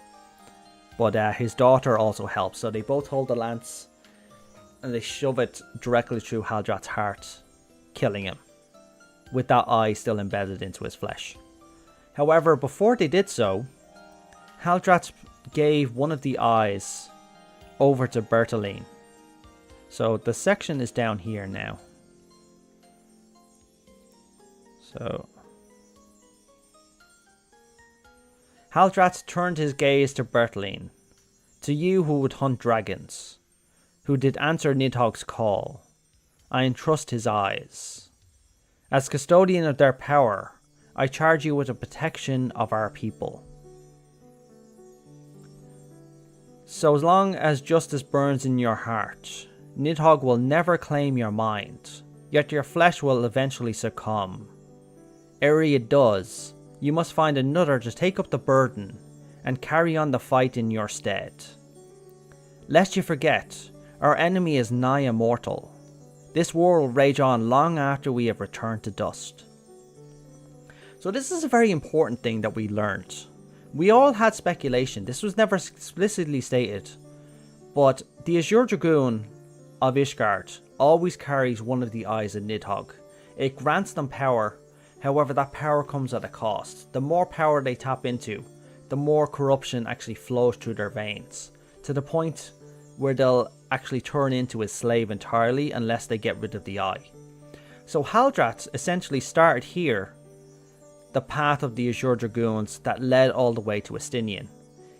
But his daughter also helps, so they both hold the lance and they shove it directly through Haldrat's heart, killing him, with that eye still embedded into his flesh. However, before they did so, Haldrat gave one of the eyes over to Bertaline. So the section is down here now. So Haldrat turned his gaze to Bertaline, to you who would hunt dragons, who did answer Nidhogg's call. I entrust his eyes. As custodian of their power, I charge you with the protection of our people. So as long as justice burns in your heart, Nidhogg will never claim your mind, yet your flesh will eventually succumb. Ere it does, you must find another to take up the burden and carry on the fight in your stead. Lest you forget, our enemy is nigh immortal. This war will rage on long after we have returned to dust. So this is a very important thing that we learned. We all had speculation, this was never explicitly stated, but the Azure Dragoon of Ishgard always carries one of the eyes of Nidhogg. It grants them power, however that power comes at a cost. The more power they tap into, the more corruption actually flows through their veins, to the point where they'll actually turn into a slave entirely unless they get rid of the eye. So Haldrat essentially started here, the path of the Azure Dragoons that led all the way to Estinian.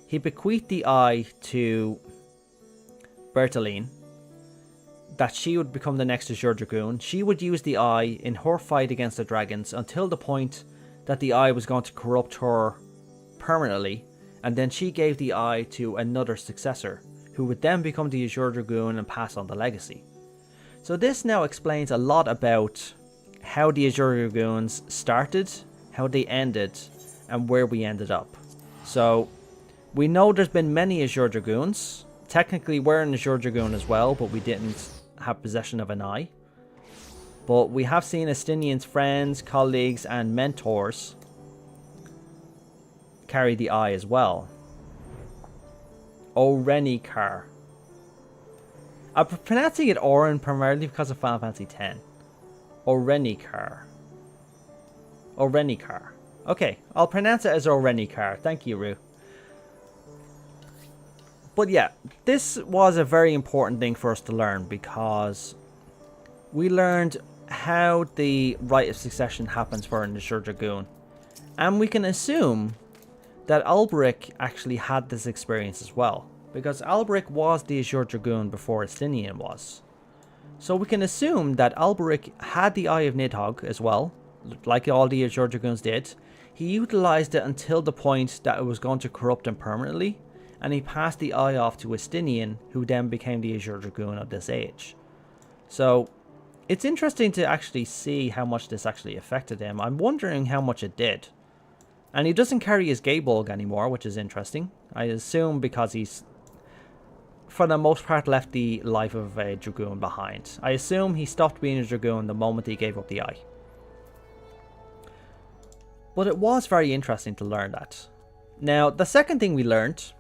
He bequeathed the eye to Bertaline, that she would become the next Azure Dragoon. She would use the eye in her fight against the dragons until the point that the eye was going to corrupt her permanently, and then she gave the eye to another successor, who would then become the Azure Dragoon and pass on the legacy. So this now explains a lot about how the Azure Dragoons started, how they ended, and where we ended up. So we know there's been many Azure Dragoons. Technically we're an Azure Dragoon as well, but we didn't have possession of an eye. But we have seen Estinian's friends, colleagues, and mentors carry the eye as well. Oreniquart. I'm pronouncing it Oren primarily because of Final Fantasy X. Oreniquart. Oreniquart. Okay, I'll pronounce it as Oreniquart. Thank you, Rue. But yeah, this was a very important thing for us to learn, because we learned how the rite of succession happens for an Azure Dragoon. And we can assume that Alberic actually had this experience as well, because Alberic was the Azure Dragoon before Estinian was. So we can assume that Alberic had the Eye of Nidhogg as well, like all the Azure Dragoons did. He utilized it until the point that it was going to corrupt him permanently, and he passed the eye off to Estinian, who then became the Azure Dragoon of this age. So it's interesting to actually see how much this actually affected him. I'm wondering how much it did. And he doesn't carry his Gaebolg anymore, which is interesting. I assume because he's, for the most part, left the life of a Dragoon behind. I assume he stopped being a Dragoon the moment he gave up the eye. But it was very interesting to learn that. Now, the second thing we learned,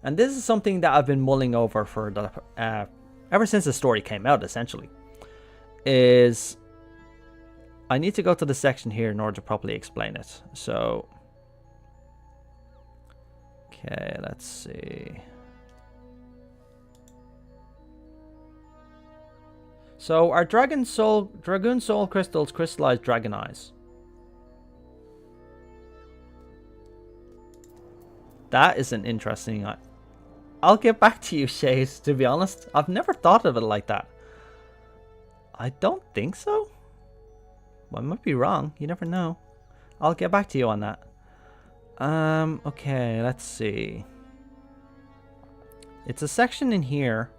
and this is something that I've been mulling over for the ever since the story came out, essentially, is I need to go to the section here in order to properly explain it. So, okay, let's see. So, are Dragoon Soul crystals crystallized dragon eyes? That is an interesting... I'll get back to you, Shade, to be honest. I've never thought of it like that. I don't think so. Well, I might be wrong. You never know. I'll get back to you on that. Okay, let's see. It's a section in here.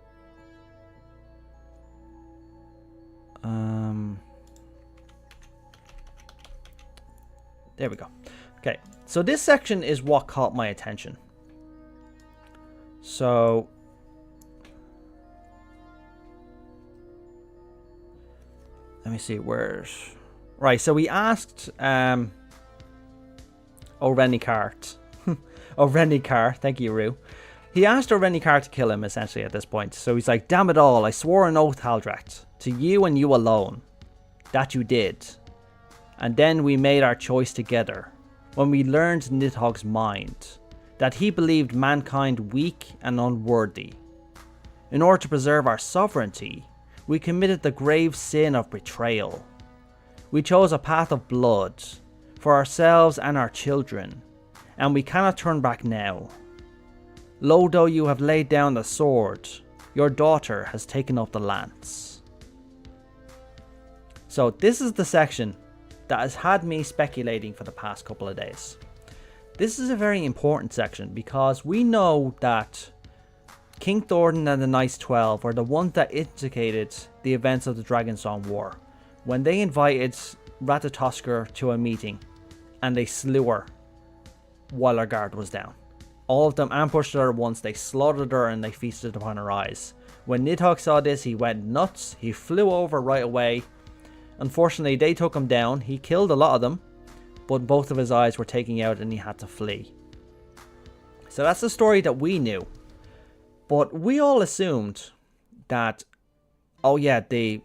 There we go. Okay, so this section is what caught my attention. So let me see, where's... Right, so we asked Orenikart. Orenikart, thank you, Rue. He asked Orenikart to kill him, essentially, at this point. So he's like, damn it all, I swore an oath, Haldracht, to you and you alone, that you did. And then we made our choice together, when we learned Nidhogg's mind, that he believed mankind weak and unworthy. In order to preserve our sovereignty, we committed the grave sin of betrayal. We chose a path of blood, for ourselves and our children, and we cannot turn back now. Lo, though you have laid down the sword, your daughter has taken up the lance. So this is the section that has had me speculating for the past couple of days. This is a very important section because we know that King Thornton and the Knights 12 were the ones that instigated the events of the Dragonsong War, when they invited Ratatoskr to a meeting and they slew her while her guard was down. All of them ambushed her once, they slaughtered her and they feasted upon her eyes. When Nidhogg saw this, he went nuts, he flew over right away. Unfortunately, they took him down, he killed a lot of them, but both of his eyes were taken out and he had to flee. So that's the story that we knew. But we all assumed that, oh yeah, the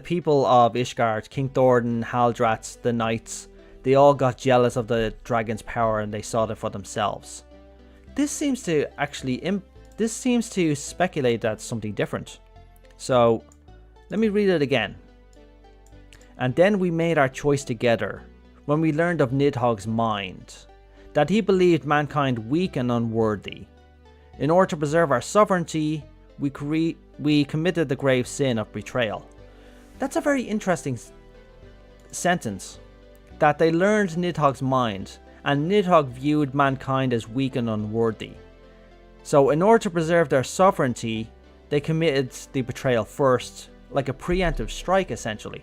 people of Ishgard, King Thornton, Haldrats, the Knights, they all got jealous of the dragon's power and they sought it for themselves. This seems to speculate that's something different. So, let me read it again. And then we made our choice together, when we learned of Nidhogg's mind, that he believed mankind weak and unworthy. In order to preserve our sovereignty, we committed the grave sin of betrayal. That's a very interesting sentence. That they learned Nidhogg's mind, and Nidhogg viewed mankind as weak and unworthy. So in order to preserve their sovereignty, they committed the betrayal first, like a preemptive strike essentially.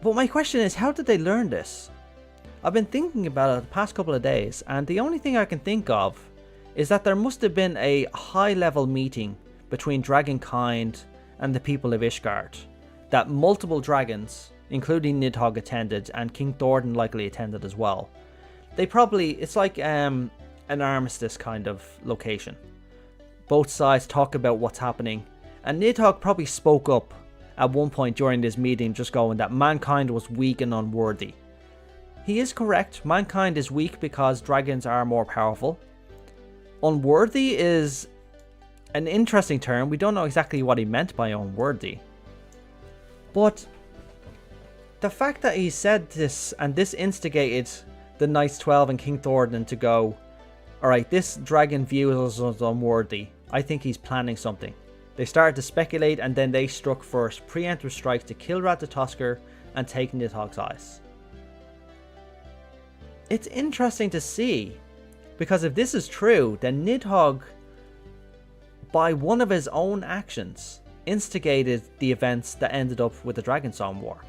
But my question is, how did they learn this? I've been thinking about it the past couple of days, and the only thing I can think of is that there must have been a high-level meeting between Dragonkind and the people of Ishgard, that multiple dragons, including Nidhogg, attended, and King Thornton likely attended as well. It's like an armistice kind of location. Both sides talk about what's happening, and Nidhogg probably spoke up at one point during this meeting, just going that mankind was weak and unworthy. He is correct, mankind is weak because dragons are more powerful. Unworthy is an interesting term, we don't know exactly what he meant by unworthy. But the fact that he said this, and this instigated the Knights 12 and King Thornton to go, alright, this dragon views us as unworthy, I think he's planning something. They started to speculate, and then they struck first, preemptive strikes to kill Ratatoskr and take Nidhogg's eyes. It's interesting to see, because if this is true, then Nidhogg, by one of his own actions, instigated the events that ended up with the Dragonsong War.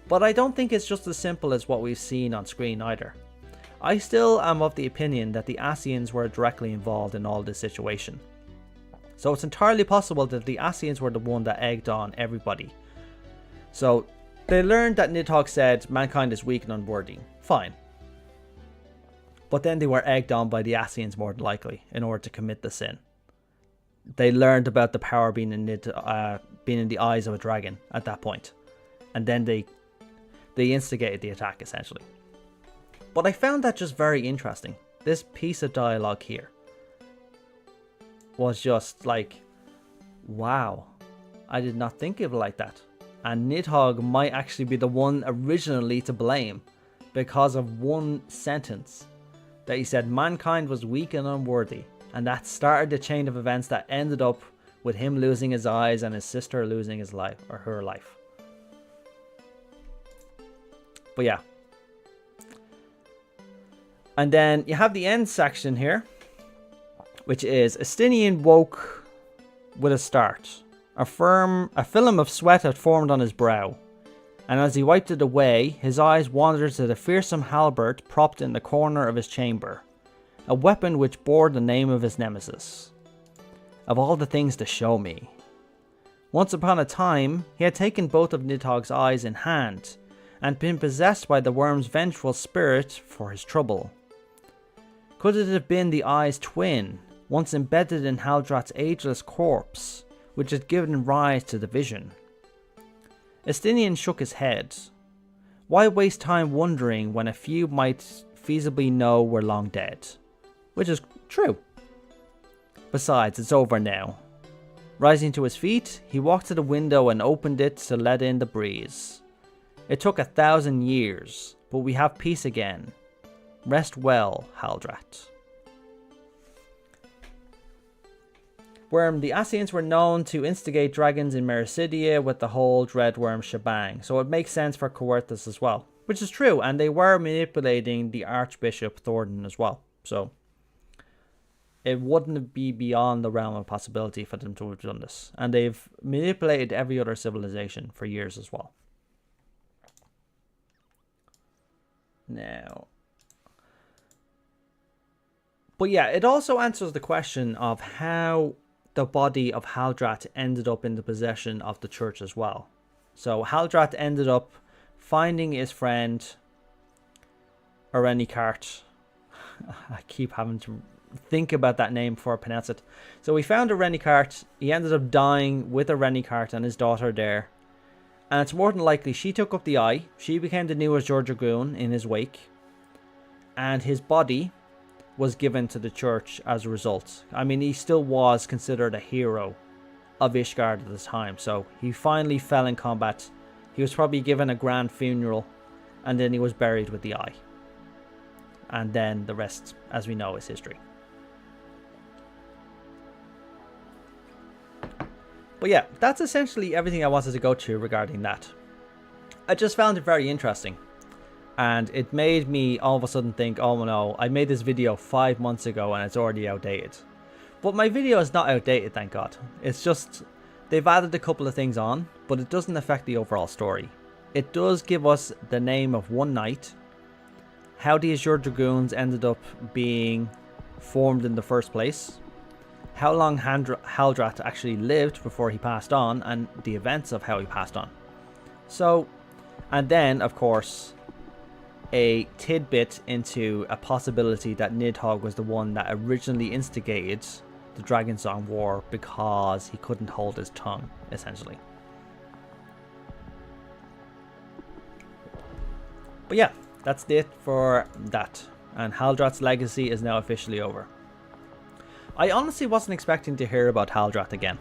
But I don't think it's just as simple as what we've seen on screen either. I still am of the opinion that the Ascians were directly involved in all this situation. So it's entirely possible that the Ascians were the one that egged on everybody. So they learned that Nidhogg said mankind is weak and unworthy. Fine. But then they were egged on by the Ascians more than likely in order to commit the sin. they learned about the power being in the eyes of a dragon at that point, and then they instigated the attack essentially. But I found that just very interesting. This piece of dialogue here was just like, wow, I did not think of it like that. And Nidhogg might actually be the one originally to blame because of one sentence that he said mankind was weak and unworthy, and that started the chain of events that ended up with him losing his eyes and his sister losing his life, or her life. But yeah. And then you have the end section here, which is Estinian woke with a start. A film of sweat had formed on his brow, and as he wiped it away, his eyes wandered to the fearsome halberd propped in the corner of his chamber, a weapon which bore the name of his nemesis. Of all the things to show me. Once upon a time, he had taken both of Nidhogg's eyes in hand, and been possessed by the Wyrm's vengeful spirit for his trouble. Could it have been the eye's twin, once embedded in Haldrat's ageless corpse, which had given rise to the vision? Estinian shook his head. Why waste time wondering when a few might feasibly know we're long dead? Which is true. Besides, it's over now. Rising to his feet, he walked to the window and opened it to let in the breeze. It took 1,000 years, but we have peace again. Rest well, Haldrat. Wyrm, the Ascians were known to instigate dragons in Mericidia with the whole Dread Wyrm shebang, so it makes sense for Coerthas as well. Which is true, and they were manipulating the Archbishop Thornton as well, so it wouldn't be beyond the realm of possibility for them to have done this. And they've manipulated every other civilization for years as well. Now, but yeah, it also answers the question of how the body of Haldrat ended up in the possession of the church as well. So Haldrat ended up finding his friend Arenikart. I keep having to think about that name before I pronounce it. So we found Arenikart. He ended up dying with Arenikart and his daughter there. And it's more than likely she took up the eye. She became the newest Jordragoon in his wake. And his body was given to the church as a result. I mean, he still was considered a hero of Ishgard at the time. So he finally fell in combat. He was probably given a grand funeral. And then he was buried with the eye. And then the rest, as we know, is history. But yeah, that's essentially everything I wanted to go to regarding that. I just found it very interesting. And it made me all of a sudden think, oh no, I made this video 5 months ago and it's already outdated. But my video is not outdated, thank God. It's just, they've added a couple of things on, but it doesn't affect the overall story. It does give us the name of one knight, how the Azure Dragoons ended up being formed in the first place, how long Haldrat actually lived before he passed on, and the events of how he passed on. So, and then, of course, a tidbit into a possibility that Nidhogg was the one that originally instigated the Dragonsong War because he couldn't hold his tongue, essentially. But yeah, that's it for that. And Haldrat's legacy is now officially over. I honestly wasn't expecting to hear about Haldrat again.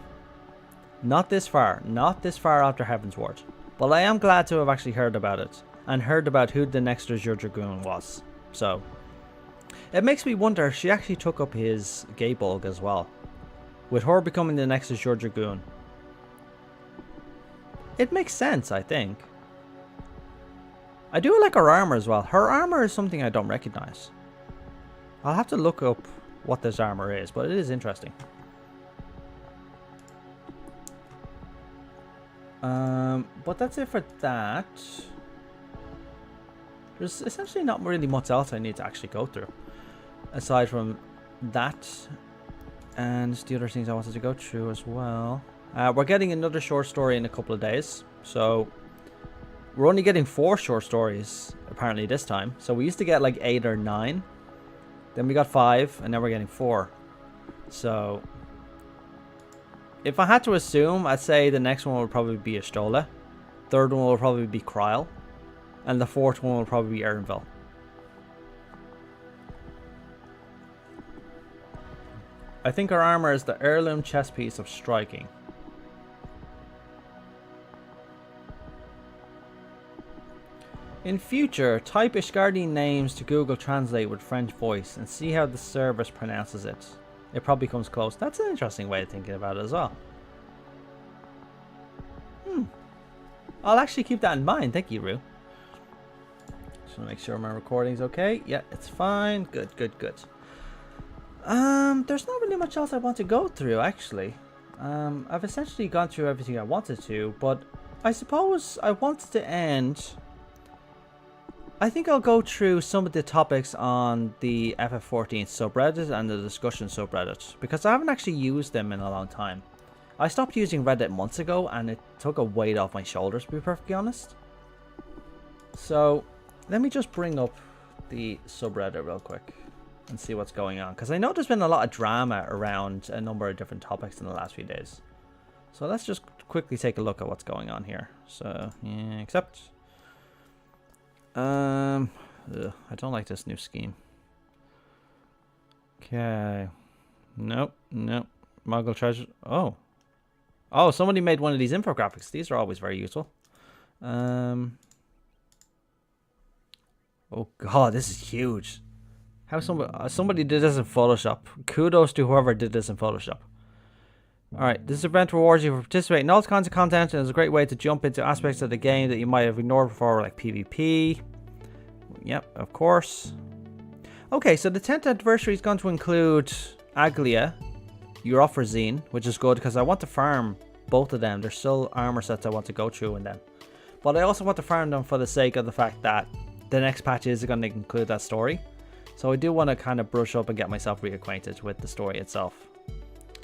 Not this far after Heavensward. But I am glad to have actually heard about it. And heard about who the next Azure Dragoon was. So, it makes me wonder if she actually took up his Gaebulg as well. With her becoming the next Azure Dragoon. It makes sense, I think. I do like her armor as well. Her armor is something I don't recognize. I'll have to look up what this armor is, but it is interesting. But that's it for that. There's essentially not really much else I need to actually go through. Aside from that. And the other things I wanted to go through as well. We're getting another short story in a couple of days. So we're only getting 4 short stories apparently this time. So we used to get like 8 or 9. Then we got 5 and now we're getting 4. So If I had to assume, I'd say the next one would probably be Astrola. Third one will probably be Kryl. And the fourth one will probably be Ernville. I think our armor is the heirloom chess piece of striking. In future, type Ishgardian names to Google Translate with French voice and see how the service pronounces it. It probably comes close. That's an interesting way of thinking about it as well. I'll actually keep that in mind. Thank you, Rue. Just want to make sure my recording's okay. Yeah, it's fine. Good, good, good. There's not really much else I want to go through, actually. I've essentially gone through everything I wanted to, but I suppose I wanted to end... I think I'll go through some of the topics on the FF14 subreddit and the discussion subreddit, because I haven't actually used them in a long time. I stopped using Reddit months ago, and it took a weight off my shoulders, to be perfectly honest. So, let me just bring up the subreddit real quick and see what's going on, because I know there's been a lot of drama around a number of different topics in the last few days. So let's just quickly take a look at what's going on here. So, yeah, accept. I don't like this new scheme. Okay. Nope, nope. Muggle treasure. Oh. Oh, somebody made one of these infographics. These are always very useful. Oh god, this is huge. How somebody did this in Photoshop. Kudos to whoever did this in Photoshop. Alright, this event rewards you for participating in all kinds of content and is a great way to jump into aspects of the game that you might have ignored before, like PvP. Yep, of course. Okay, so the 10th anniversary is going to include Aglia, Europhrosine, which is good because I want to farm both of them. There's still armor sets I want to go through in them. But I also want to farm them for the sake of the fact that the next patch is going to include that story. So I do want to kind of brush up and get myself reacquainted with the story itself.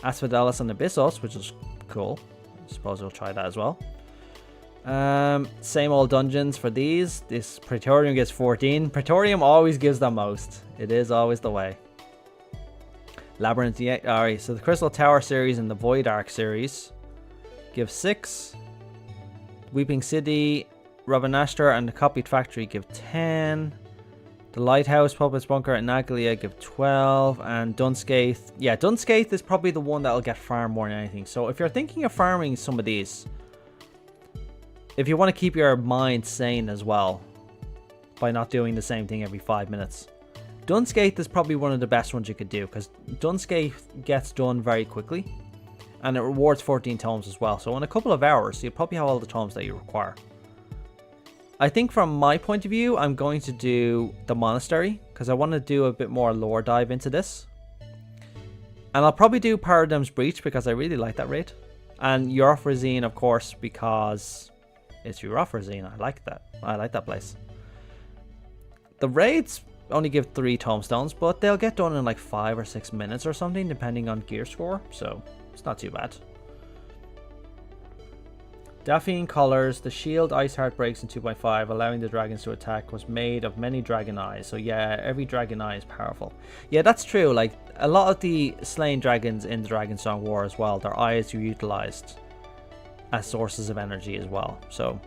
Asphodelis and Abyssos, which is cool. I suppose we'll try that as well. Same old dungeons for these. This Praetorium gets 14. Praetorium always gives the most. It is always the way. Labyrinth, yeah. Alright, so the Crystal Tower series and the Void Ark series give 6. Weeping City, Rabanashtar, and the Copied Factory give 10. The Lighthouse, Puppet's Bunker, and Naglia give 12. And Dunscaith. Yeah, Dunscaith is probably the one that'll get farmed more than anything. So if you're thinking of farming some of these, if you want to keep your mind sane as well, by not doing the same thing every 5 minutes, Dunscaith is probably one of the best ones you could do, because Dunscaith gets done very quickly, and it rewards 14 tomes as well. So in a couple of hours, you'll probably have all the tomes that you require. I think from my point of view, I'm going to do the Monastery, because I want to do a bit more lore dive into this. And I'll probably do Paradigm's Breach, because I really like that raid. And Europhrosine, of course, because it's Europhrosine. I like that. I like that place. The raids only give 3 tomestones, but they'll get done in like 5 or 6 minutes or something, depending on gear score. So it's not too bad. Daphne colors. The shield Ice Heart breaks in 2.5, allowing the dragons to attack, was made of many dragon eyes. So yeah, every dragon eye is powerful. Yeah, that's true. Like a lot of the slain dragons in the Dragonsong War as well, their eyes are utilized as sources of energy as well. So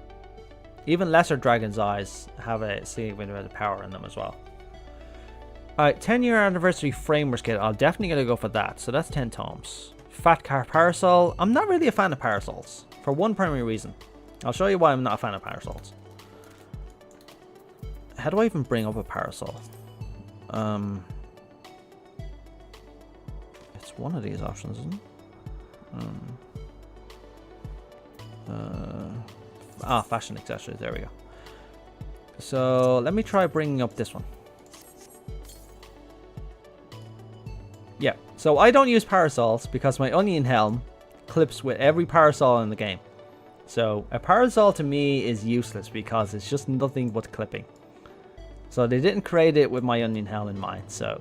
even lesser dragons' eyes have a significant amount of power in them as well. Alright, 10-year anniversary Framers Kit. I'm definitely going to go for that. So that's 10 tomes. Fat Car Parasol. I'm not really a fan of parasols, for one primary reason. I'll show you why I'm not a fan of parasols. How do I even bring up a parasol? It's one of these options, isn't it? Fashion accessories. There we go. So let me try bringing up this one. Yeah, so I don't use parasols because my onion helm clips with every parasol in the game. So a parasol to me is useless because it's just nothing but clipping. So they didn't create it with my onion helm in mind. So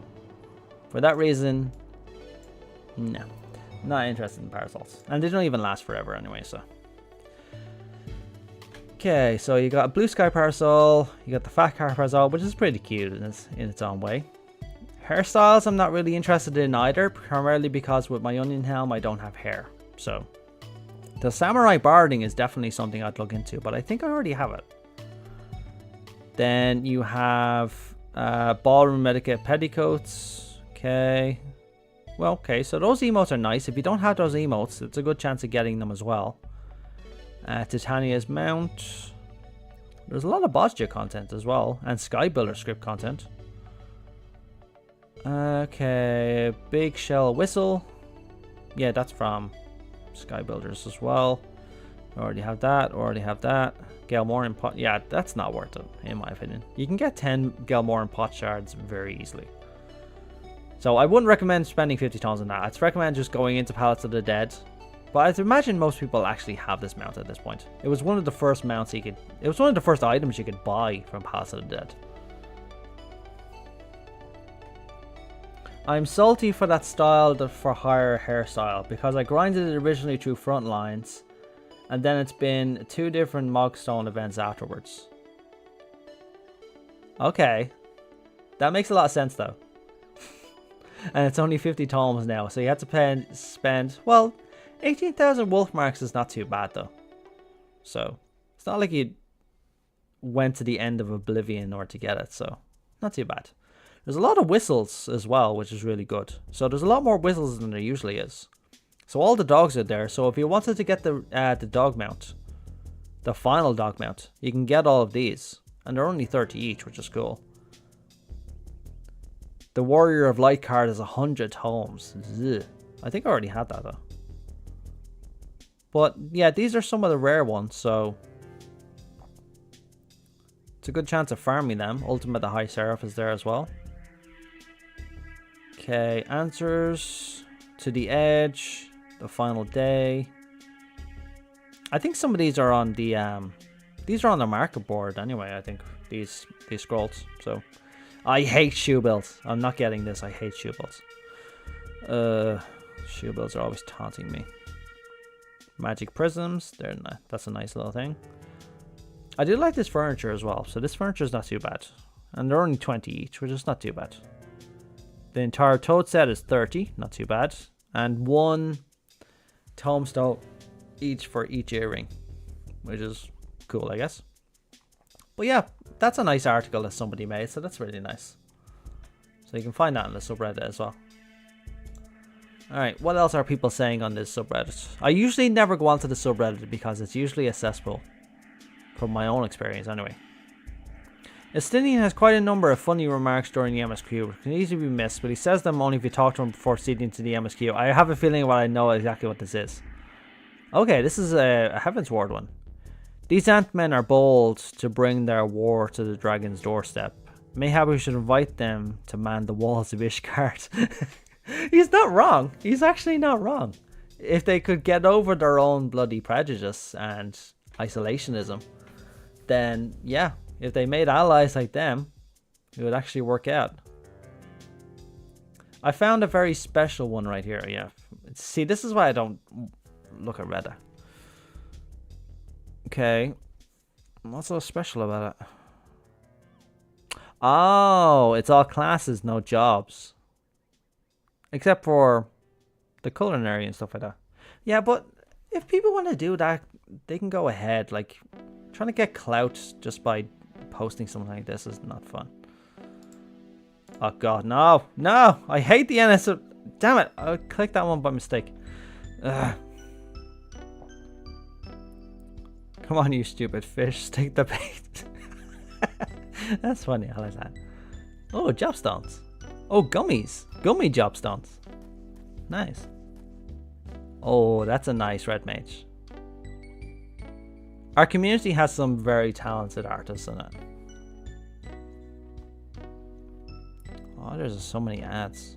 for that reason, no, not interested in parasols. And they don't even last forever anyway, so. Okay, so you got a blue sky parasol, you got the fat car parasol, which is pretty cute in its own way. Hairstyles I'm not really interested in either, primarily because with my onion helm I don't have hair. So the samurai barding is definitely something I'd look into, but I think I already have it. Then you have ballroom etiquette petticoats. Okay. Well, okay, so those emotes are nice. If you don't have those emotes, it's a good chance of getting them as well. Titania's mount. There's a lot of Bosja content as well, and Skybuilder script content. Okay, big shell whistle. Yeah, that's from Skybuilders as well. Already have that, already have that. Gelmoran pot, yeah, that's not worth it, in my opinion. You can get 10 Gelmoran pot shards very easily. So I wouldn't recommend spending 50 tons on that. I'd recommend just going into Palace of the Dead. But I'd imagine most people actually have this mount at this point. It was one of the first mounts you could... It was one of the first items you could buy from Palace of the Dead. I'm salty for that styled for hire hairstyle because I grinded it originally through front lines and then it's been 2 different Mogstone events afterwards. Okay. That makes a lot of sense though. And it's only 50 tomes now, so you have to spend, well, 18,000 wolf marks is not too bad though. So, it's not like you went to the end of Oblivion in order to get it, so not too bad. There's a lot of whistles as well, which is really good. So there's a lot more whistles than there usually is. So all the dogs are there, so if you wanted to get the dog mount, the final dog mount, you can get all of these. And they're only 30 each, which is cool. The Warrior of Light card is 100 tomes. Ugh. I think I already had that though. But yeah, these are some of the rare ones, so it's a good chance of farming them. Ultimate the High Seraph is there as well. Okay, answers to the edge, the final day. I think some of these are on the market board anyway. I think these scrolls. So I hate shoe builds. I'm not getting this. I hate shoe builds. Shoe builds are always taunting me. Magic prisms. That's a nice little thing. I do like this furniture as well. So this furniture is not too bad, and they're only 20 each, which is not too bad. The entire toad set is 30, not too bad. And 1 tombstone each for each earring, which is cool, I guess. But yeah, that's a nice article that somebody made, so that's really nice. So you can find that in the subreddit as well. Alright, what else are people saying on this subreddit? I usually never go onto the subreddit because it's usually a cesspool. From my own experience, anyway. Estinian has quite a number of funny remarks during the MSQ, which can easily be missed, but he says them only if you talk to him before proceeding to the MSQ. I have a feeling I know exactly what this is. Okay, this is a Heaven's Ward one. These Ant-Men are bold to bring their war to the dragon's doorstep. Mayhap we should invite them to man the walls of Ishgard. He's not wrong. He's actually not wrong. If they could get over their own bloody prejudice and isolationism, then yeah, if they made allies like them, it would actually work out. I found a very special one right here. Yeah, see, this is why I don't look at Reddit. Okay, what's so special about it? Oh, it's all classes, no jobs, except for the culinary and stuff like that. Yeah, but if people want to do that, they can go ahead. Like, trying to get clout just by posting something like this is not fun. Oh god, no, no, I hate the NS. Damn it, I clicked that one by mistake. Ugh. Come on, you stupid fish, stick the bait. That's funny, I like that. Oh, jobstones. Oh, gummies. Gummy jobstones. Nice. Oh, that's a nice red mage. Our community has some very talented artists in it. Oh, there's so many ads.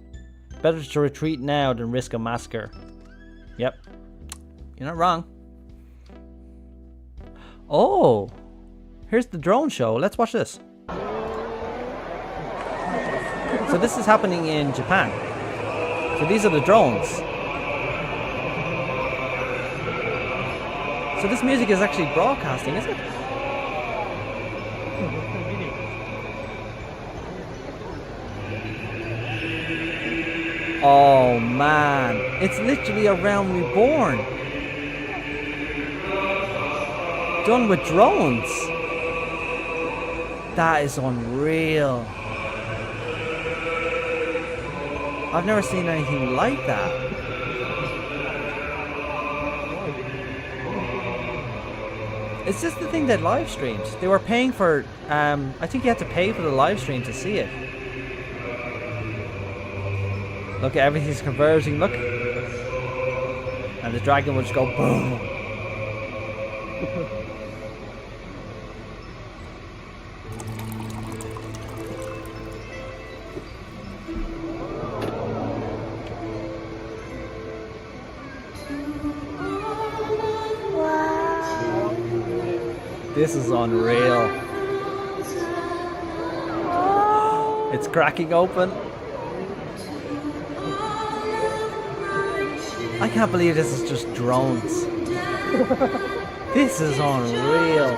Better to retreat now than risk a massacre. Yep. You're not wrong. Oh, here's the drone show. Let's watch this. So this is happening in Japan. So these are the drones. So this music is actually broadcasting, is it? Oh man, it's literally a Realm Reborn. Done with drones. That is unreal. I've never seen anything like that. It's just the thing that live streamed. They were paying for, I think you had to pay for the live stream to see it. Look, everything's converging, look. And the dragon will just go boom. This is unreal. It's cracking open. I can't believe this is just drones. This is unreal.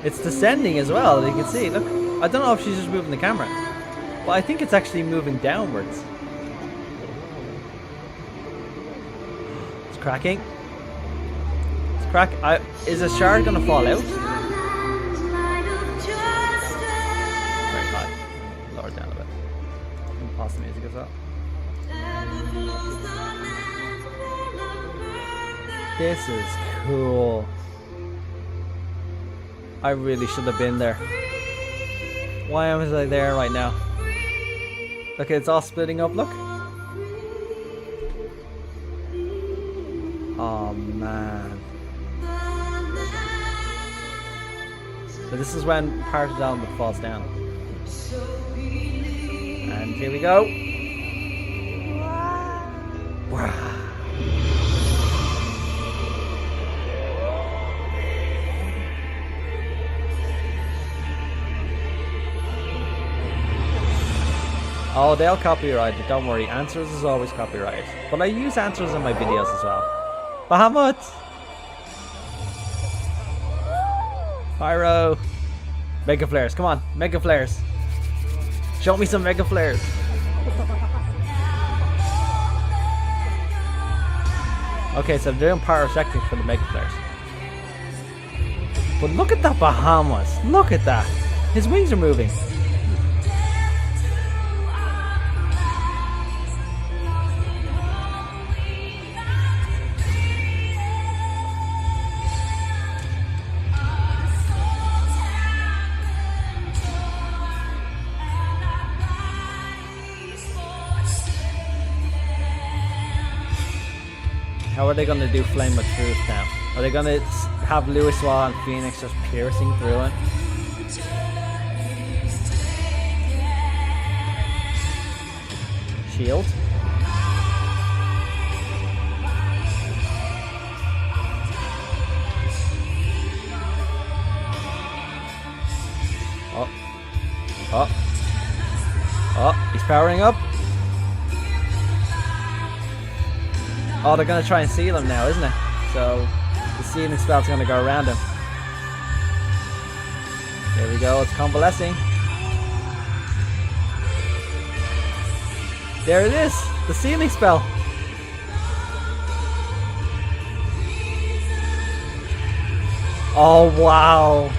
It's descending as well, you can see. Look, I don't know if she's just moving the camera, but I think it's actually moving downwards. It's cracking. It's crack. Is a shard gonna fall out? Very high. Lower it down a bit. And pause the music as well. This is cool. I really should have been there. Why am I there right now? Look, it's all splitting up, look. Oh man. So this is when part of the element falls down. And here we go. Wow. Oh, they'll copyright it, don't worry. Answers is always copyrighted. But I use answers in my videos as well. Bahamut! Pyro! Mega flares, come on, mega flares. Show me some mega flares. Okay, so they're doing pyrotechnics for the mega flares. But look at that Bahamas, look at that. His wings are moving. How are they going to do Flame of Truth now? Are they going to have Lewis Wall and Phoenix just piercing through it? Shield. Oh. Oh. Oh, he's powering up. Oh, they're going to try and seal him now, isn't it? So, the sealing spell's going to go around him. There we go, it's convalescing. There it is, the sealing spell. Oh, wow.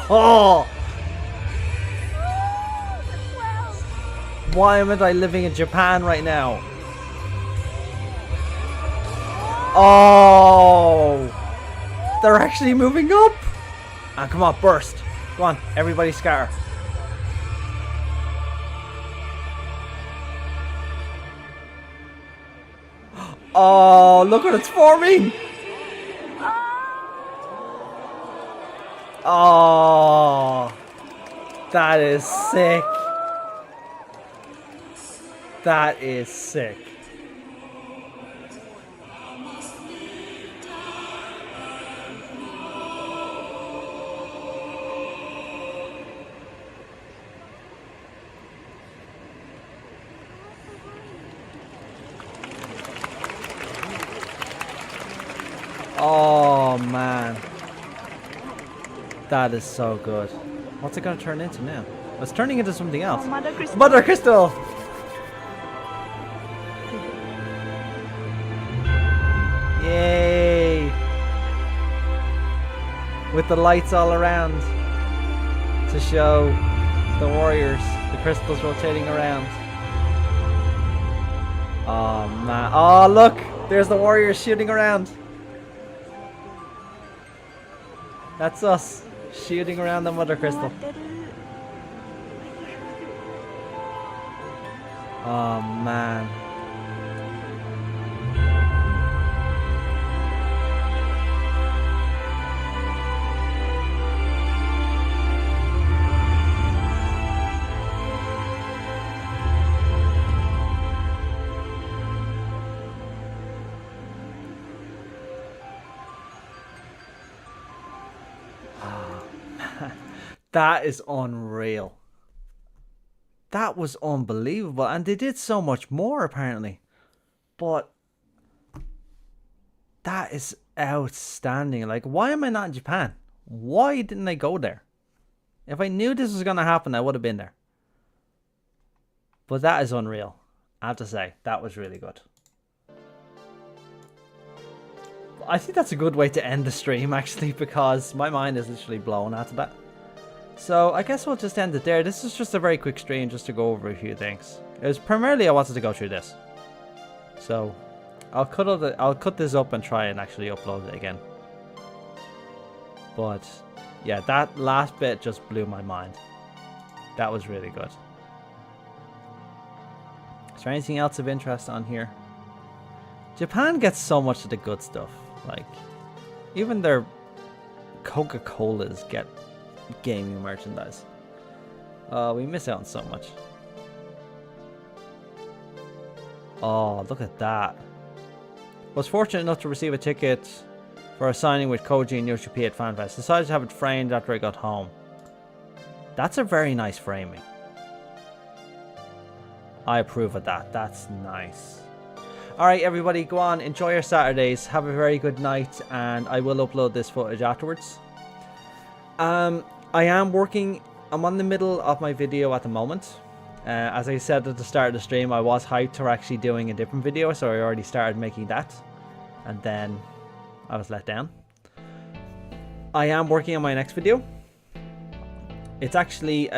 Oh! Why am I living in Japan right now? Oh! They're actually moving up! Ah, come on, burst. Come on, everybody scatter. Oh, look what it's forming! Oh! That is sick. That is sick. Oh man. That is so good. What's it going to turn into now? It's turning into something else. Oh, Mother Crystal. Mother Crystal! Yay! With the lights all around to show the warriors, the crystals rotating around. Oh man. Oh look! There's the warriors shooting around. That's us shooting around the Mother Crystal. Oh man. That is unreal. That was unbelievable. And they did so much more apparently. But that is outstanding. Like, why am I not in Japan? Why didn't I go there? If I knew this was going to happen, I would have been there. But that is unreal. I have to say, that was really good. I think that's a good way to end the stream actually, because my mind is literally blown after that. So I guess we'll just end it there. This is just a very quick stream just to go over a few things. It was primarily I wanted to go through this. So I'll cut this up and try and actually upload it again. But yeah, that last bit just blew my mind. That was really good. Is there anything else of interest on here? Japan gets so much of the good stuff. Like, even their Coca-Colas get gaming merchandise. We miss out on so much. Oh, look at that. Was fortunate enough to receive a ticket for a signing with Koji and Yoshi P at FanFest. Decided to have it framed after I got home. That's a very nice framing. I approve of that. That's nice. Alright everybody, go on, enjoy your Saturdays, have a very good night, and I will upload this footage afterwards. I'm on the middle of my video at the moment. As I said at the start of the stream, I was hyped for actually doing a different video, so I already started making that. And then I was let down. I am working on my next video. It's actually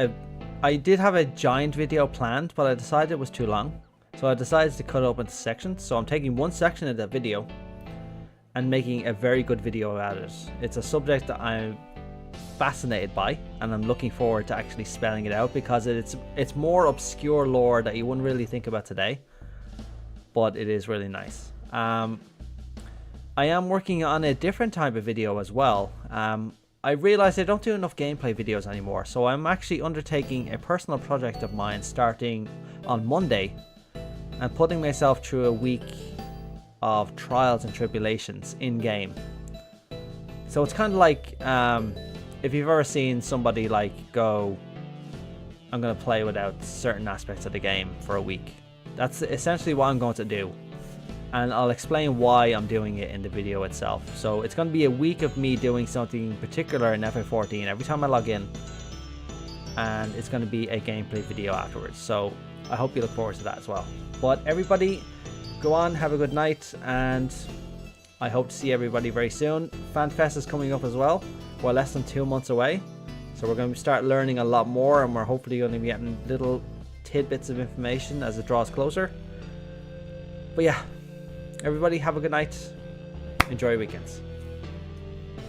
I did have a giant video planned, but I decided it was too long. So I decided to cut it up into sections. So I'm taking one section of that video and making a very good video about it. It's a subject that I'm fascinated by, and I'm looking forward to actually spelling it out, because it's more obscure lore that you wouldn't really think about today, but it is really nice. I am working on a different type of video as well. I realized I don't do enough gameplay videos anymore, so I'm actually undertaking a personal project of mine starting on Monday and putting myself through a week of trials and tribulations in game. So it's kind of like if you've ever seen somebody like go, I'm going to play without certain aspects of the game for a week. That's essentially what I'm going to do. And I'll explain why I'm doing it in the video itself. So it's going to be a week of me doing something particular in FF14 every time I log in. And it's going to be a gameplay video afterwards. So I hope you look forward to that as well. But everybody, go on, have a good night, and I hope to see everybody very soon. FanFest is coming up as well. We're less than 2 months away, so we're going to start learning a lot more, and we're hopefully going to be getting little tidbits of information as it draws closer. But yeah, everybody have a good night. Enjoy your weekends.